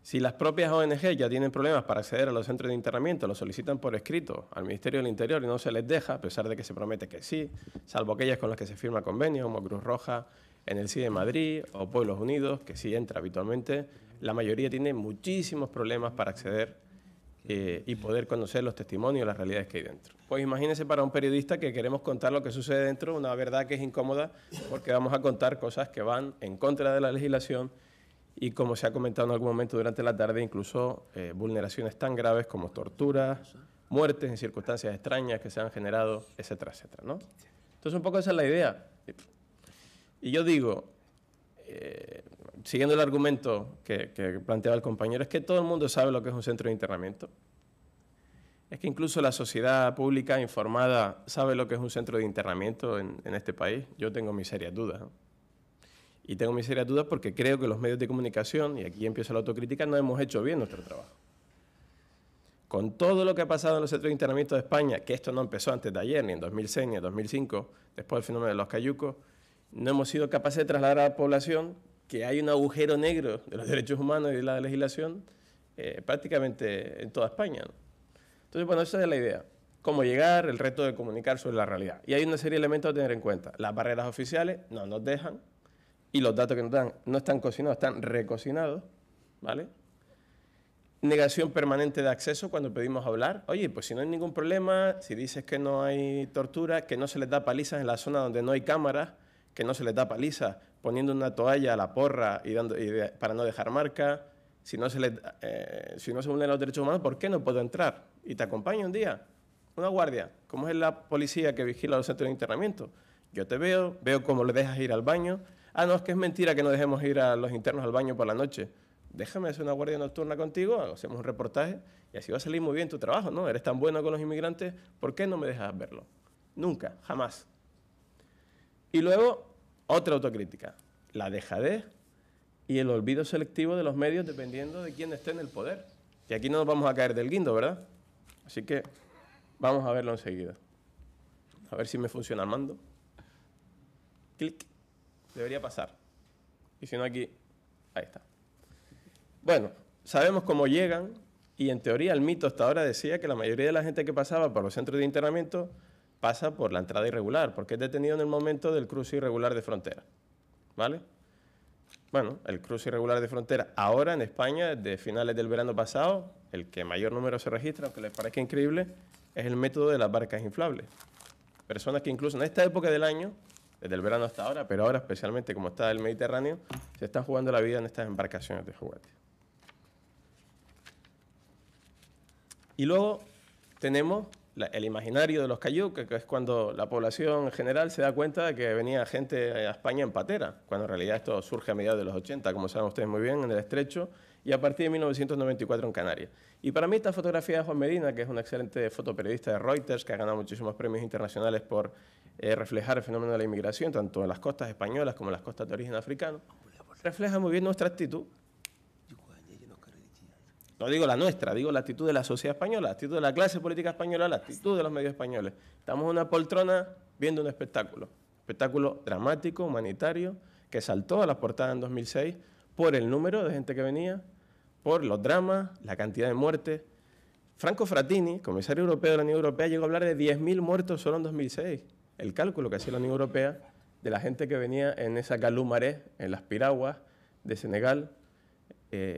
Si las propias ONG ya tienen problemas para acceder a los centros de internamiento, lo solicitan por escrito al Ministerio del Interior y no se les deja, a pesar de que se promete que sí, salvo aquellas con las que se firma convenio, como Cruz Roja en el CIE de Madrid o Pueblos Unidos, que sí entra habitualmente, la mayoría tiene muchísimos problemas para acceder y poder conocer los testimonios y las realidades que hay dentro. Pues imagínense para un periodista que queremos contar lo que sucede dentro, una verdad que es incómoda, porque vamos a contar cosas que van en contra de la legislación y, como se ha comentado en algún momento durante la tarde, incluso vulneraciones tan graves como torturas, muertes en circunstancias extrañas que se han generado, etcétera, etcétera, ¿no? Entonces, un poco esa es la idea. Y yo digo, siguiendo el argumento que planteaba el compañero, es que todo el mundo sabe lo que es un centro de internamiento. Es que incluso la sociedad pública informada sabe lo que es un centro de internamiento en este país. Yo tengo mis serias dudas, ¿no? Y tengo mis serias dudas porque creo que los medios de comunicación, y aquí empieza la autocrítica, no hemos hecho bien nuestro trabajo. Con todo lo que ha pasado en los centros de internamiento de España, que esto no empezó antes de ayer, ni en 2006, ni en 2005, después del fenómeno de los cayucos, no hemos sido capaces de trasladar a la población que hay un agujero negro de los derechos humanos y de la legislación prácticamente en toda España, ¿no? Entonces, bueno, esa es la idea. Cómo llegar, el reto de comunicar sobre la realidad. Y hay una serie de elementos a tener en cuenta. Las barreras oficiales no nos dejan y los datos que nos dan no están cocinados, están recocinados, ¿vale? Negación permanente de acceso cuando pedimos hablar. Oye, pues si no hay ningún problema, si dices que no hay tortura, que no se les da palizas en la zona donde no hay cámaras, que no se les da palizas poniendo una toalla a la porra para no dejar marca, si no se vulneran los derechos humanos, ¿por qué no puedo entrar? Y te acompaño un día, una guardia, como es la policía que vigila los centros de internamiento. Yo te veo cómo le dejas ir al baño. Ah, no, es que es mentira que no dejemos ir a los internos al baño por la noche. Déjame hacer una guardia nocturna contigo, hacemos un reportaje y así va a salir muy bien tu trabajo, ¿no? Eres tan bueno con los inmigrantes, ¿por qué no me dejas verlo? Nunca, jamás. Y luego, otra autocrítica, la dejadez y el olvido selectivo de los medios dependiendo de quién esté en el poder. Y aquí no nos vamos a caer del guindo, ¿verdad? Así que vamos a verlo enseguida. A ver si me funciona el mando. Clic. Debería pasar. Y si no aquí, ahí está. Bueno, sabemos cómo llegan y en teoría el mito hasta ahora decía que la mayoría de la gente que pasaba por los centros de internamiento pasa por la entrada irregular, porque es detenido en el momento del cruce irregular de frontera. ¿Vale? Bueno, el cruce irregular de frontera ahora en España, desde finales del verano pasado, el que mayor número se registra, aunque les parezca increíble, es el método de las barcas inflables. Personas que incluso en esta época del año, desde el verano hasta ahora, pero ahora especialmente como está el Mediterráneo, se están jugando la vida en estas embarcaciones de juguete. Y luego tenemos el imaginario de los cayucos, que es cuando la población en general se da cuenta de que venía gente a España en patera, cuando en realidad esto surge a mediados de los 80, como saben ustedes muy bien, en el Estrecho, y a partir de 1994 en Canarias. Y para mí esta fotografía de Juan Medina, que es un excelente fotoperiodista de Reuters, que ha ganado muchísimos premios internacionales por reflejar el fenómeno de la inmigración, tanto en las costas españolas como en las costas de origen africano, refleja muy bien nuestra actitud. No digo la nuestra, digo la actitud de la sociedad española, la actitud de la clase política española, la actitud de los medios españoles. Estamos en una poltrona viendo un espectáculo dramático, humanitario, que saltó a las portadas en 2006 por el número de gente que venía, por los dramas, la cantidad de muertes. Franco Frattini, comisario europeo de la Unión Europea, llegó a hablar de 10.000 muertos solo en 2006. El cálculo que hacía la Unión Europea de la gente que venía en esa Calú-Maré, en las piraguas de Senegal,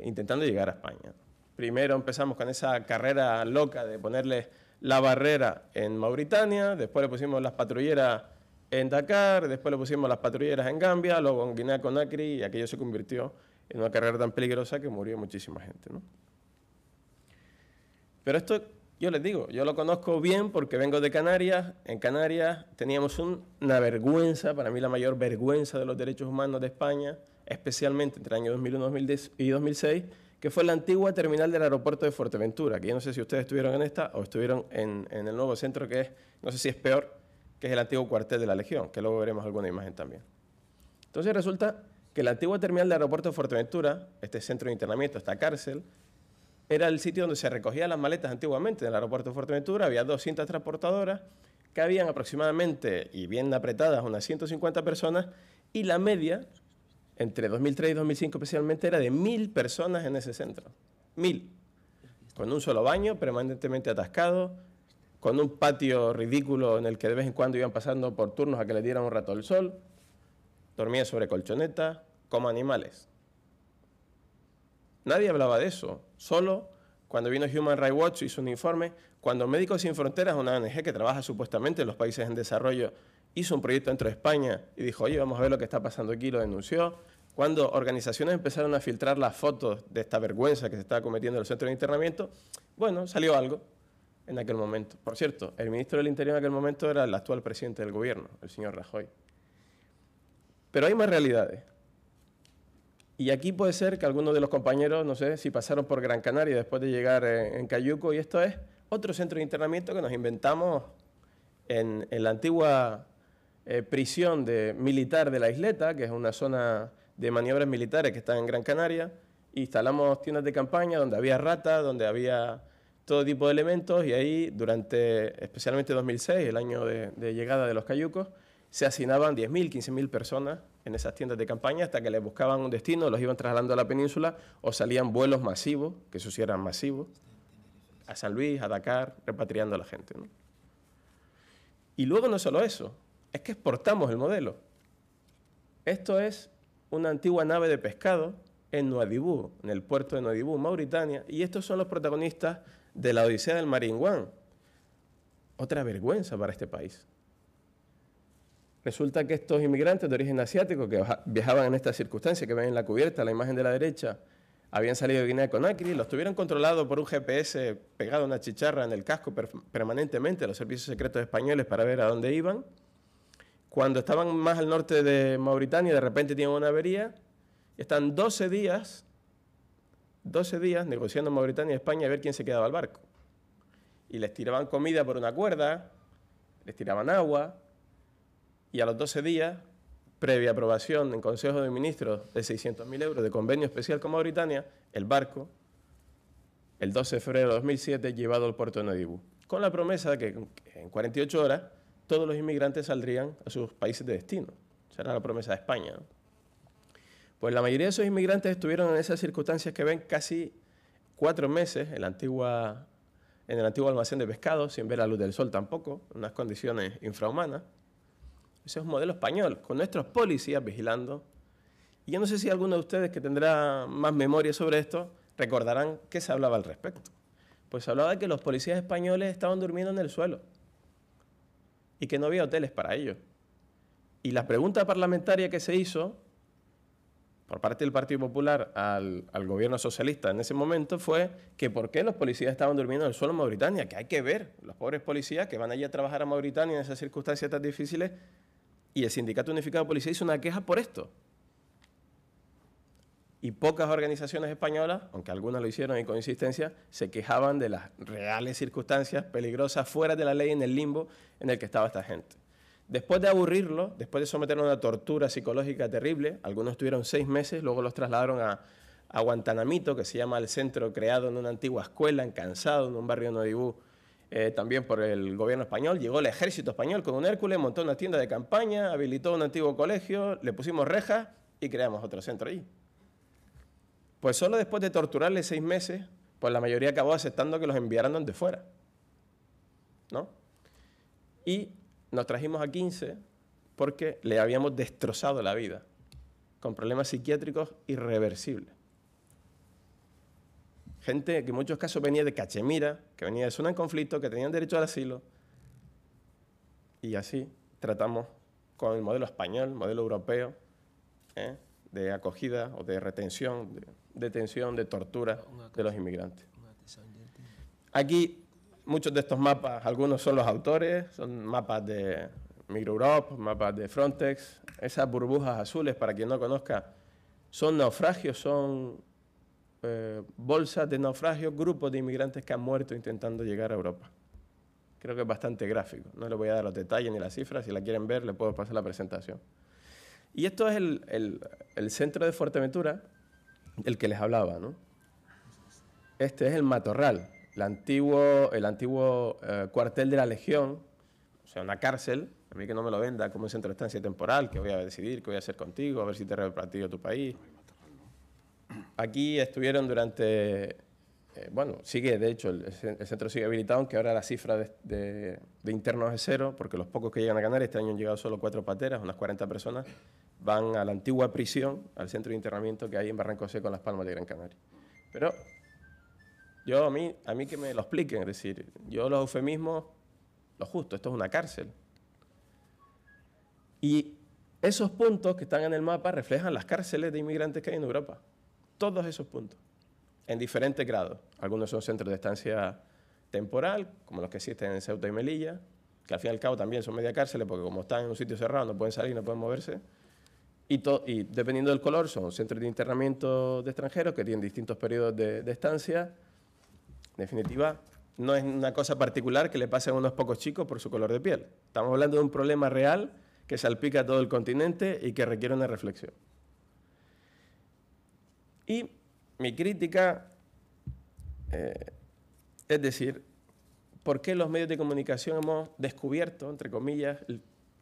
intentando llegar a España. Primero empezamos con esa carrera loca de ponerle la barrera en Mauritania, después le pusimos las patrulleras en Dakar, después le pusimos las patrulleras en Gambia, luego en Guinea-Conakry, y aquello se convirtió en una carrera tan peligrosa que murió muchísima gente, ¿no? Pero esto, yo les digo, yo lo conozco bien porque vengo de Canarias. En Canarias teníamos una vergüenza, para mí la mayor vergüenza de los derechos humanos de España, especialmente entre el año 2001 y 2006, que fue la antigua terminal del aeropuerto de Fuerteventura, que yo no sé si ustedes estuvieron en esta o estuvieron en el nuevo centro que es, no sé si es peor, que es el antiguo cuartel de la Legión, que luego veremos alguna imagen también. Entonces resulta que la antigua terminal del aeropuerto de Fuerteventura, este centro de internamiento, esta cárcel, era el sitio donde se recogían las maletas antiguamente del aeropuerto de Fuerteventura. Había 200 transportadoras, que habían aproximadamente, y bien apretadas, unas 150 personas, y la media, entre 2003 y 2005 especialmente, era de 1.000 personas en ese centro. 1.000. Con un solo baño, permanentemente atascado, con un patio ridículo en el que de vez en cuando iban pasando por turnos a que les dieran un rato el sol, dormían sobre colchonetas, como animales. Nadie hablaba de eso. Solo cuando vino Human Rights Watch hizo un informe, cuando Médicos Sin Fronteras, una ONG que trabaja supuestamente en los países en desarrollo, hizo un proyecto dentro de España y dijo, oye, vamos a ver lo que está pasando aquí, lo denunció. Cuando organizaciones empezaron a filtrar las fotos de esta vergüenza que se estaba cometiendo en el centro de internamiento, bueno, salió algo en aquel momento. Por cierto, el ministro del Interior en aquel momento era el actual presidente del gobierno, el señor Rajoy. Pero hay más realidades. Y aquí puede ser que algunos de los compañeros, no sé, si pasaron por Gran Canaria después de llegar en Cayuco, y esto es otro centro de internamiento que nos inventamos en la antigua prisión militar de la Isleta, que es una zona de maniobras militares que está en Gran Canaria. Instalamos tiendas de campaña donde había ratas, donde había todo tipo de elementos, y ahí durante, especialmente 2006, el año de llegada de los cayucos, se hacinaban 10.000, 15.000 personas en esas tiendas de campaña hasta que les buscaban un destino, los iban trasladando a la península o salían vuelos masivos, que esos sí eran masivos, a San Luis, a Dakar, repatriando a la gente, ¿no? Y luego no solo eso, es que exportamos el modelo. Esto es una antigua nave de pescado en Nuadhibou, en el puerto de Nuadhibou, Mauritania, y estos son los protagonistas de la Odisea del Marine One. Otra vergüenza para este país. Resulta que estos inmigrantes de origen asiático que viajaban en estas circunstancias, que ven en la cubierta, la imagen de la derecha, habían salido de Guinea-Conakry, los tuvieron controlados por un GPS pegado a una chicharra en el casco permanentemente, los servicios secretos españoles, para ver a dónde iban. Cuando estaban más al norte de Mauritania, de repente tienen una avería, y están 12 días negociando en Mauritania y España a ver quién se quedaba al barco. Y les tiraban comida por una cuerda, les tiraban agua, y a los 12 días previa aprobación en Consejo de Ministros de 600.000 euros de convenio especial con Mauritania, el barco, el 12 de febrero de 2007, llevado al puerto de Nuadhibou, con la promesa de que en 48 horas todos los inmigrantes saldrían a sus países de destino. Esa era la promesa de España, ¿no? Pues la mayoría de esos inmigrantes estuvieron en esas circunstancias que ven casi 4 meses en el antiguo almacén de pescado, sin ver la luz del sol tampoco, en unas condiciones infrahumanas. Ese es un modelo español, con nuestros policías vigilando. Y yo no sé si alguno de ustedes que tendrá más memoria sobre esto recordarán qué se hablaba al respecto. Pues se hablaba de que los policías españoles estaban durmiendo en el suelo y que no había hoteles para ellos. Y la pregunta parlamentaria que se hizo por parte del Partido Popular al gobierno socialista en ese momento fue que por qué los policías estaban durmiendo en el suelo en Mauritania, que hay que ver los pobres policías que van allí a trabajar a Mauritania en esas circunstancias tan difíciles, y el Sindicato Unificado de Policía hizo una queja por esto. Y pocas organizaciones españolas, aunque algunas lo hicieron y con insistencia, se quejaban de las reales circunstancias peligrosas fuera de la ley, en el limbo en el que estaba esta gente. Después de aburrirlo, después de someterlo a una tortura psicológica terrible, algunos estuvieron 6 meses, luego los trasladaron a Guantanamito, que se llama el centro creado en una antigua escuela, en Cansado, en un barrio de Nuadhibou, también por el gobierno español. Llegó el ejército español con un Hércules, montó una tienda de campaña, habilitó un antiguo colegio, le pusimos rejas y creamos otro centro allí. Pues solo después de torturarle 6 meses, pues la mayoría acabó aceptando que los enviaran donde fuera, ¿no? Y nos trajimos a 15 porque le habíamos destrozado la vida, con problemas psiquiátricos irreversibles. Gente que en muchos casos venía de Cachemira, que venía de zona en conflicto, que tenían derecho al asilo. Y así tratamos con el modelo español, modelo europeo, de acogida o de retención, de detención, de tortura de los inmigrantes. Aquí muchos de estos mapas, algunos son los autores, son mapas de Migreurope, mapas de Frontex. Esas burbujas azules, para quien no conozca, son naufragios, son bolsas de naufragios, grupos de inmigrantes que han muerto intentando llegar a Europa. Creo que es bastante gráfico. No les voy a dar los detalles ni las cifras. Si la quieren ver, les puedo pasar la presentación. Y esto es el centro de Fuerteventura del que les hablaba, ¿no? Este es el Matorral, el antiguo cuartel de la Legión, o sea, una cárcel. A mí que no me lo venda como un centro de estancia temporal, que voy a decidir qué voy a hacer contigo, a ver si te repartido tu país. Aquí estuvieron durante... bueno, sigue, de hecho, el centro sigue habilitado, aunque ahora la cifra de internos es 0, porque los pocos que llegan a Canarias, este año han llegado solo 4 pateras, unas 40 personas, van a la antigua prisión, al centro de internamiento que hay en Barranco Seco, en Las Palmas de Gran Canaria. Pero a mí que me lo expliquen, es decir, yo los eufemismos, lo justo, esto es una cárcel. Y esos puntos que están en el mapa reflejan las cárceles de inmigrantes que hay en Europa. Todos esos puntos, en diferentes grados. Algunos son centros de estancia temporal, como los que existen en Ceuta y Melilla, que al fin y al cabo también son media cárceles, porque como están en un sitio cerrado no pueden salir, no pueden moverse. Y dependiendo del color, son centros de internamiento de extranjeros que tienen distintos periodos de estancia. En definitiva, no es una cosa particular que le pase a unos pocos chicos por su color de piel. Estamos hablando de un problema real que salpica a todo el continente y que requiere una reflexión. Y mi crítica, es decir, ¿por qué los medios de comunicación hemos descubierto, entre comillas,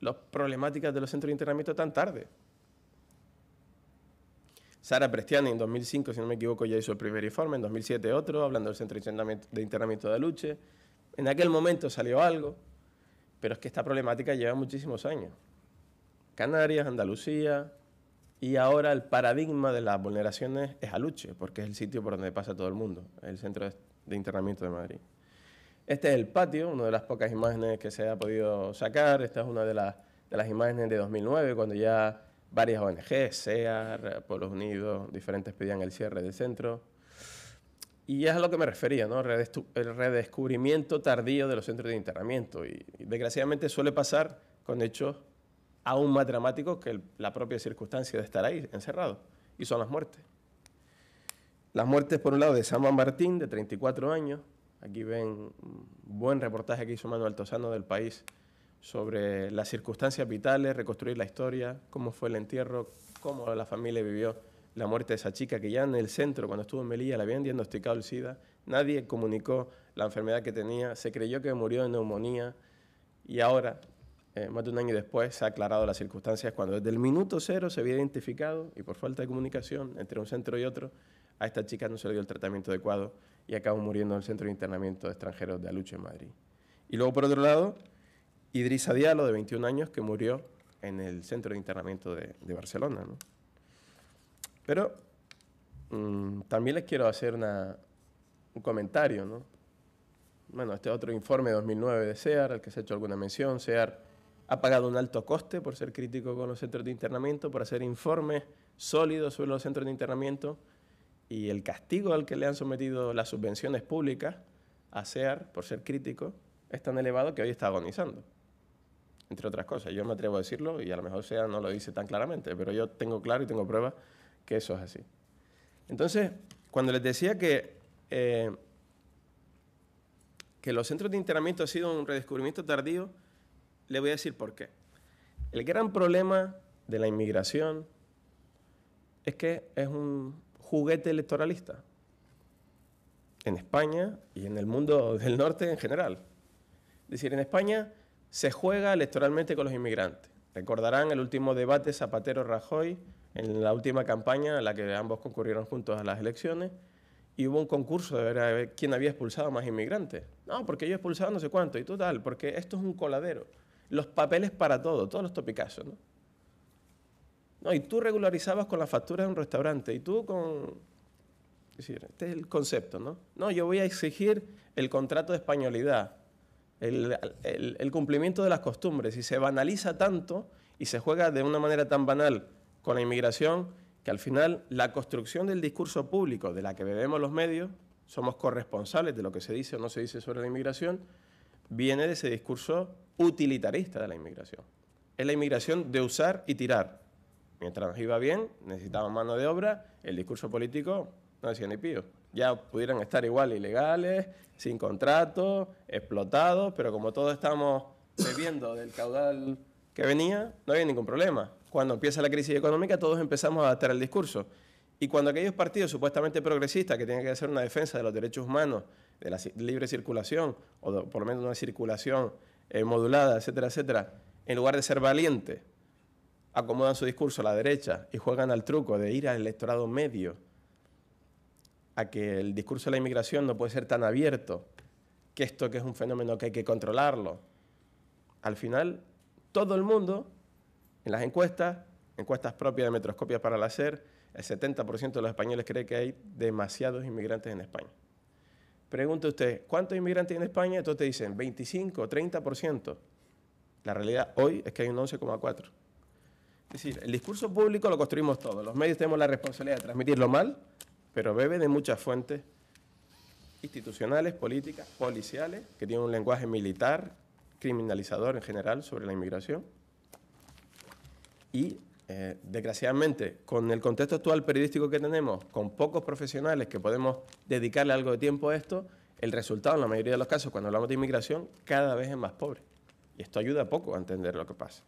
las problemáticas de los centros de internamiento tan tarde? Sara Prestiani en 2005, si no me equivoco, ya hizo el primer informe, en 2007 otro, hablando del centro de internamiento de Aluche. En aquel momento salió algo, pero es que esta problemática lleva muchísimos años. Canarias, Andalucía, y ahora el paradigma de las vulneraciones es Aluche, porque es el sitio por donde pasa todo el mundo, el centro de internamiento de Madrid. Este es el patio, una de las pocas imágenes que se ha podido sacar. Esta es una de las imágenes de 2009, cuando ya varias ONG, SEAR, Pueblos Unidos, diferentes pedían el cierre del centro. Y es a lo que me refería, ¿no? El redescubrimiento tardío de los centros de internamiento. Y desgraciadamente suele pasar con hechos aún más dramáticos que la propia circunstancia de estar ahí encerrado, y son las muertes. Las muertes, por un lado, de Samuel Martín, de 34 años. Aquí ven un buen reportaje que hizo Manuel Tosano del País sobre las circunstancias vitales, reconstruir la historia, cómo fue el entierro, cómo la familia vivió la muerte de esa chica que ya en el centro, cuando estuvo en Melilla, le habían diagnosticado el SIDA. Nadie comunicó la enfermedad que tenía, se creyó que murió de neumonía y ahora, más de un año después, se ha aclarado las circunstancias cuando desde el minuto cero se había identificado y por falta de comunicación entre un centro y otro, a esta chica no se le dio el tratamiento adecuado y acabó muriendo en el centro de internamiento de extranjeros de Aluche en Madrid. Y luego, por otro lado, Idrissa Diallo, de 21 años, que murió en el centro de internamiento de Barcelona, ¿no? Pero también les quiero hacer un comentario, ¿no? Bueno, este otro informe de 2009 de SEAR, al que se ha hecho alguna mención. SEAR ha pagado un alto coste por ser crítico con los centros de internamiento, por hacer informes sólidos sobre los centros de internamiento, y el castigo al que le han sometido las subvenciones públicas a SEAR por ser crítico es tan elevado que hoy está agonizando. Entre otras cosas, yo me atrevo a decirlo y a lo mejor SEAR no lo dice tan claramente, pero yo tengo claro y tengo pruebas que eso es así. Entonces, cuando les decía que los centros de internamiento ha sido un redescubrimiento tardío, le voy a decir por qué. El gran problema de la inmigración es que es un juguete electoralista en España y en el mundo del norte en general. Es decir, en España se juega electoralmente con los inmigrantes. Recordarán el último debate Zapatero-Rajoy en la última campaña en la que ambos concurrieron juntos a las elecciones y hubo un concurso de ver quién había expulsado más inmigrantes. No, porque yo he expulsado no sé cuánto y total, porque esto es un coladero. Los papeles para todo, todos los topicazos, ¿no? No, y tú regularizabas con la factura de un restaurante y tú con... Es decir, este es el concepto, ¿no? No, yo voy a exigir el contrato de españolidad, el cumplimiento de las costumbres, y se banaliza tanto y se juega de una manera tan banal con la inmigración que al final la construcción del discurso público de la que bebemos los medios, somos corresponsables de lo que se dice o no se dice sobre la inmigración, viene de ese discurso utilitarista de la inmigración. Es la inmigración de usar y tirar. Mientras nos iba bien, necesitaban mano de obra, el discurso político no decía ni pío. Ya pudieran estar igual ilegales, sin contrato, explotados, pero como todos estamos bebiendo del caudal que venía, no había ningún problema. Cuando empieza la crisis económica, todos empezamos a adaptar el discurso. Y cuando aquellos partidos supuestamente progresistas, que tienen que hacer una defensa de los derechos humanos, de la libre circulación, o por lo menos una circulación modulada, etcétera, etcétera, en lugar de ser valientes, acomodan su discurso a la derecha y juegan al truco de ir al electorado medio, a que el discurso de la inmigración no puede ser tan abierto, que esto que es un fenómeno que hay que controlarlo. Al final, todo el mundo, en las encuestas propias de Metroscopia para la SER, el 70% de los españoles cree que hay demasiados inmigrantes en España. Pregunta usted, ¿cuántos inmigrantes hay en España? Entonces te dicen 25, 30%. La realidad hoy es que hay un 11,4%. Es decir, el discurso público lo construimos todos. Los medios tenemos la responsabilidad de transmitirlo mal, pero bebe de muchas fuentes institucionales, políticas, policiales, que tienen un lenguaje militar, criminalizador en general sobre la inmigración. Y, desgraciadamente, con el contexto actual periodístico que tenemos, con pocos profesionales que podemos dedicarle algo de tiempo a esto, el resultado, en la mayoría de los casos, cuando hablamos de inmigración, cada vez es más pobre. Y esto ayuda poco a entender lo que pasa.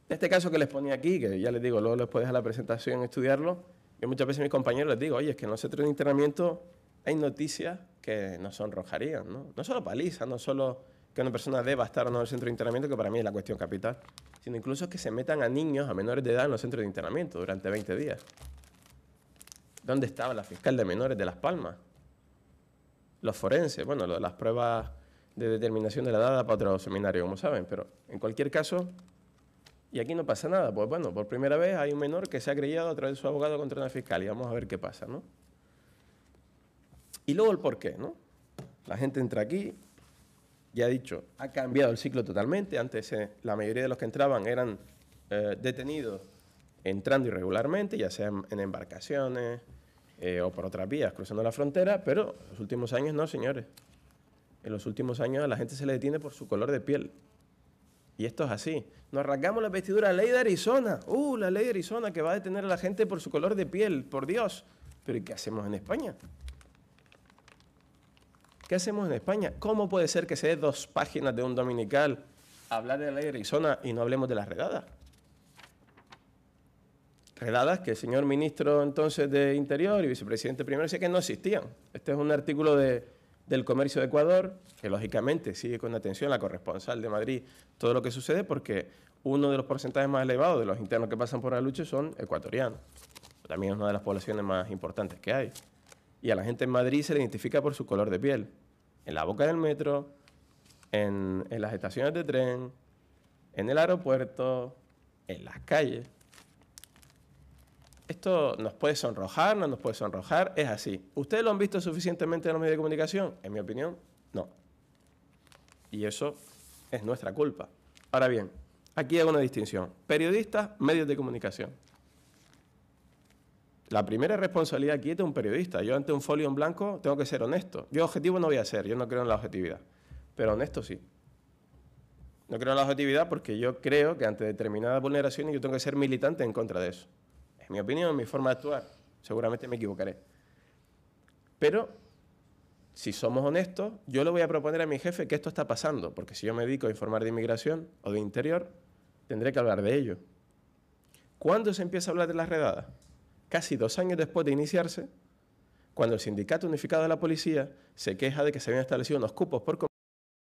En este caso que les ponía aquí, que ya les digo, luego les puedes dejar la presentación estudiarlo, yo muchas veces a mis compañeros les digo, oye, es que en los centros de internamiento hay noticias que nos sonrojarían, ¿no? No solo palizas, no solo que una persona deba estar o no en el centro de internamiento, que para mí es la cuestión capital, sino incluso que se metan a niños, a menores de edad en los centros de internamiento durante 20 días. ¿Dónde estaba la fiscal de menores de Las Palmas? Los forenses, bueno, las pruebas de determinación de la edad para otro seminario, como saben, pero en cualquier caso, y aquí no pasa nada, pues bueno, por primera vez hay un menor que se ha querellado a través de su abogado contra una fiscal y vamos a ver qué pasa, ¿no? Y luego el porqué, ¿no? La gente entra aquí, ya he dicho, ha cambiado el ciclo totalmente. Antes la mayoría de los que entraban eran detenidos entrando irregularmente, ya sea en embarcaciones o por otras vías cruzando la frontera, pero en los últimos años no, señores. En los últimos años a la gente se le detiene por su color de piel. Y esto es así. Nos rasgamos la vestidura. La ley de Arizona. La ley de Arizona que va a detener a la gente por su color de piel. Por Dios. ¿Pero y qué hacemos en España? ¿Qué hacemos en España? ¿Cómo puede ser que se dé 2 páginas de un dominical hablar de la ley de Arizona y no hablemos de las redadas. Redadas que el señor ministro entonces de Interior y vicepresidente primero decía que no existían. Este es un artículo del Comercio de Ecuador, que lógicamente sigue con atención la corresponsal de Madrid todo lo que sucede, porque uno de los porcentajes más elevados de los internos que pasan por Aluche son ecuatorianos. También es una de las poblaciones más importantes que hay. Y a la gente en Madrid se le identifica por su color de piel. En la boca del metro, en las estaciones de tren, en el aeropuerto, en las calles. Esto nos puede sonrojar, no nos puede sonrojar, es así. ¿Ustedes lo han visto suficientemente en los medios de comunicación? En mi opinión, no. Y eso es nuestra culpa. Ahora bien, aquí hago una distinción. Periodistas, medios de comunicación. La primera responsabilidad aquí es de un periodista. Yo ante un folio en blanco tengo que ser honesto. Yo objetivo no voy a ser, yo no creo en la objetividad. Pero honesto sí. No creo en la objetividad porque yo creo que ante determinadas vulneraciones yo tengo que ser militante en contra de eso. Es mi opinión, mi forma de actuar. Seguramente me equivocaré. Pero, si somos honestos, yo le voy a proponer a mi jefe que esto está pasando, porque si yo me dedico a informar de inmigración o de interior, tendré que hablar de ello. ¿Cuándo se empieza a hablar de las redadas? Casi 2 años después de iniciarse, cuando el Sindicato Unificado de la Policía se queja de que se habían establecido unos cupos por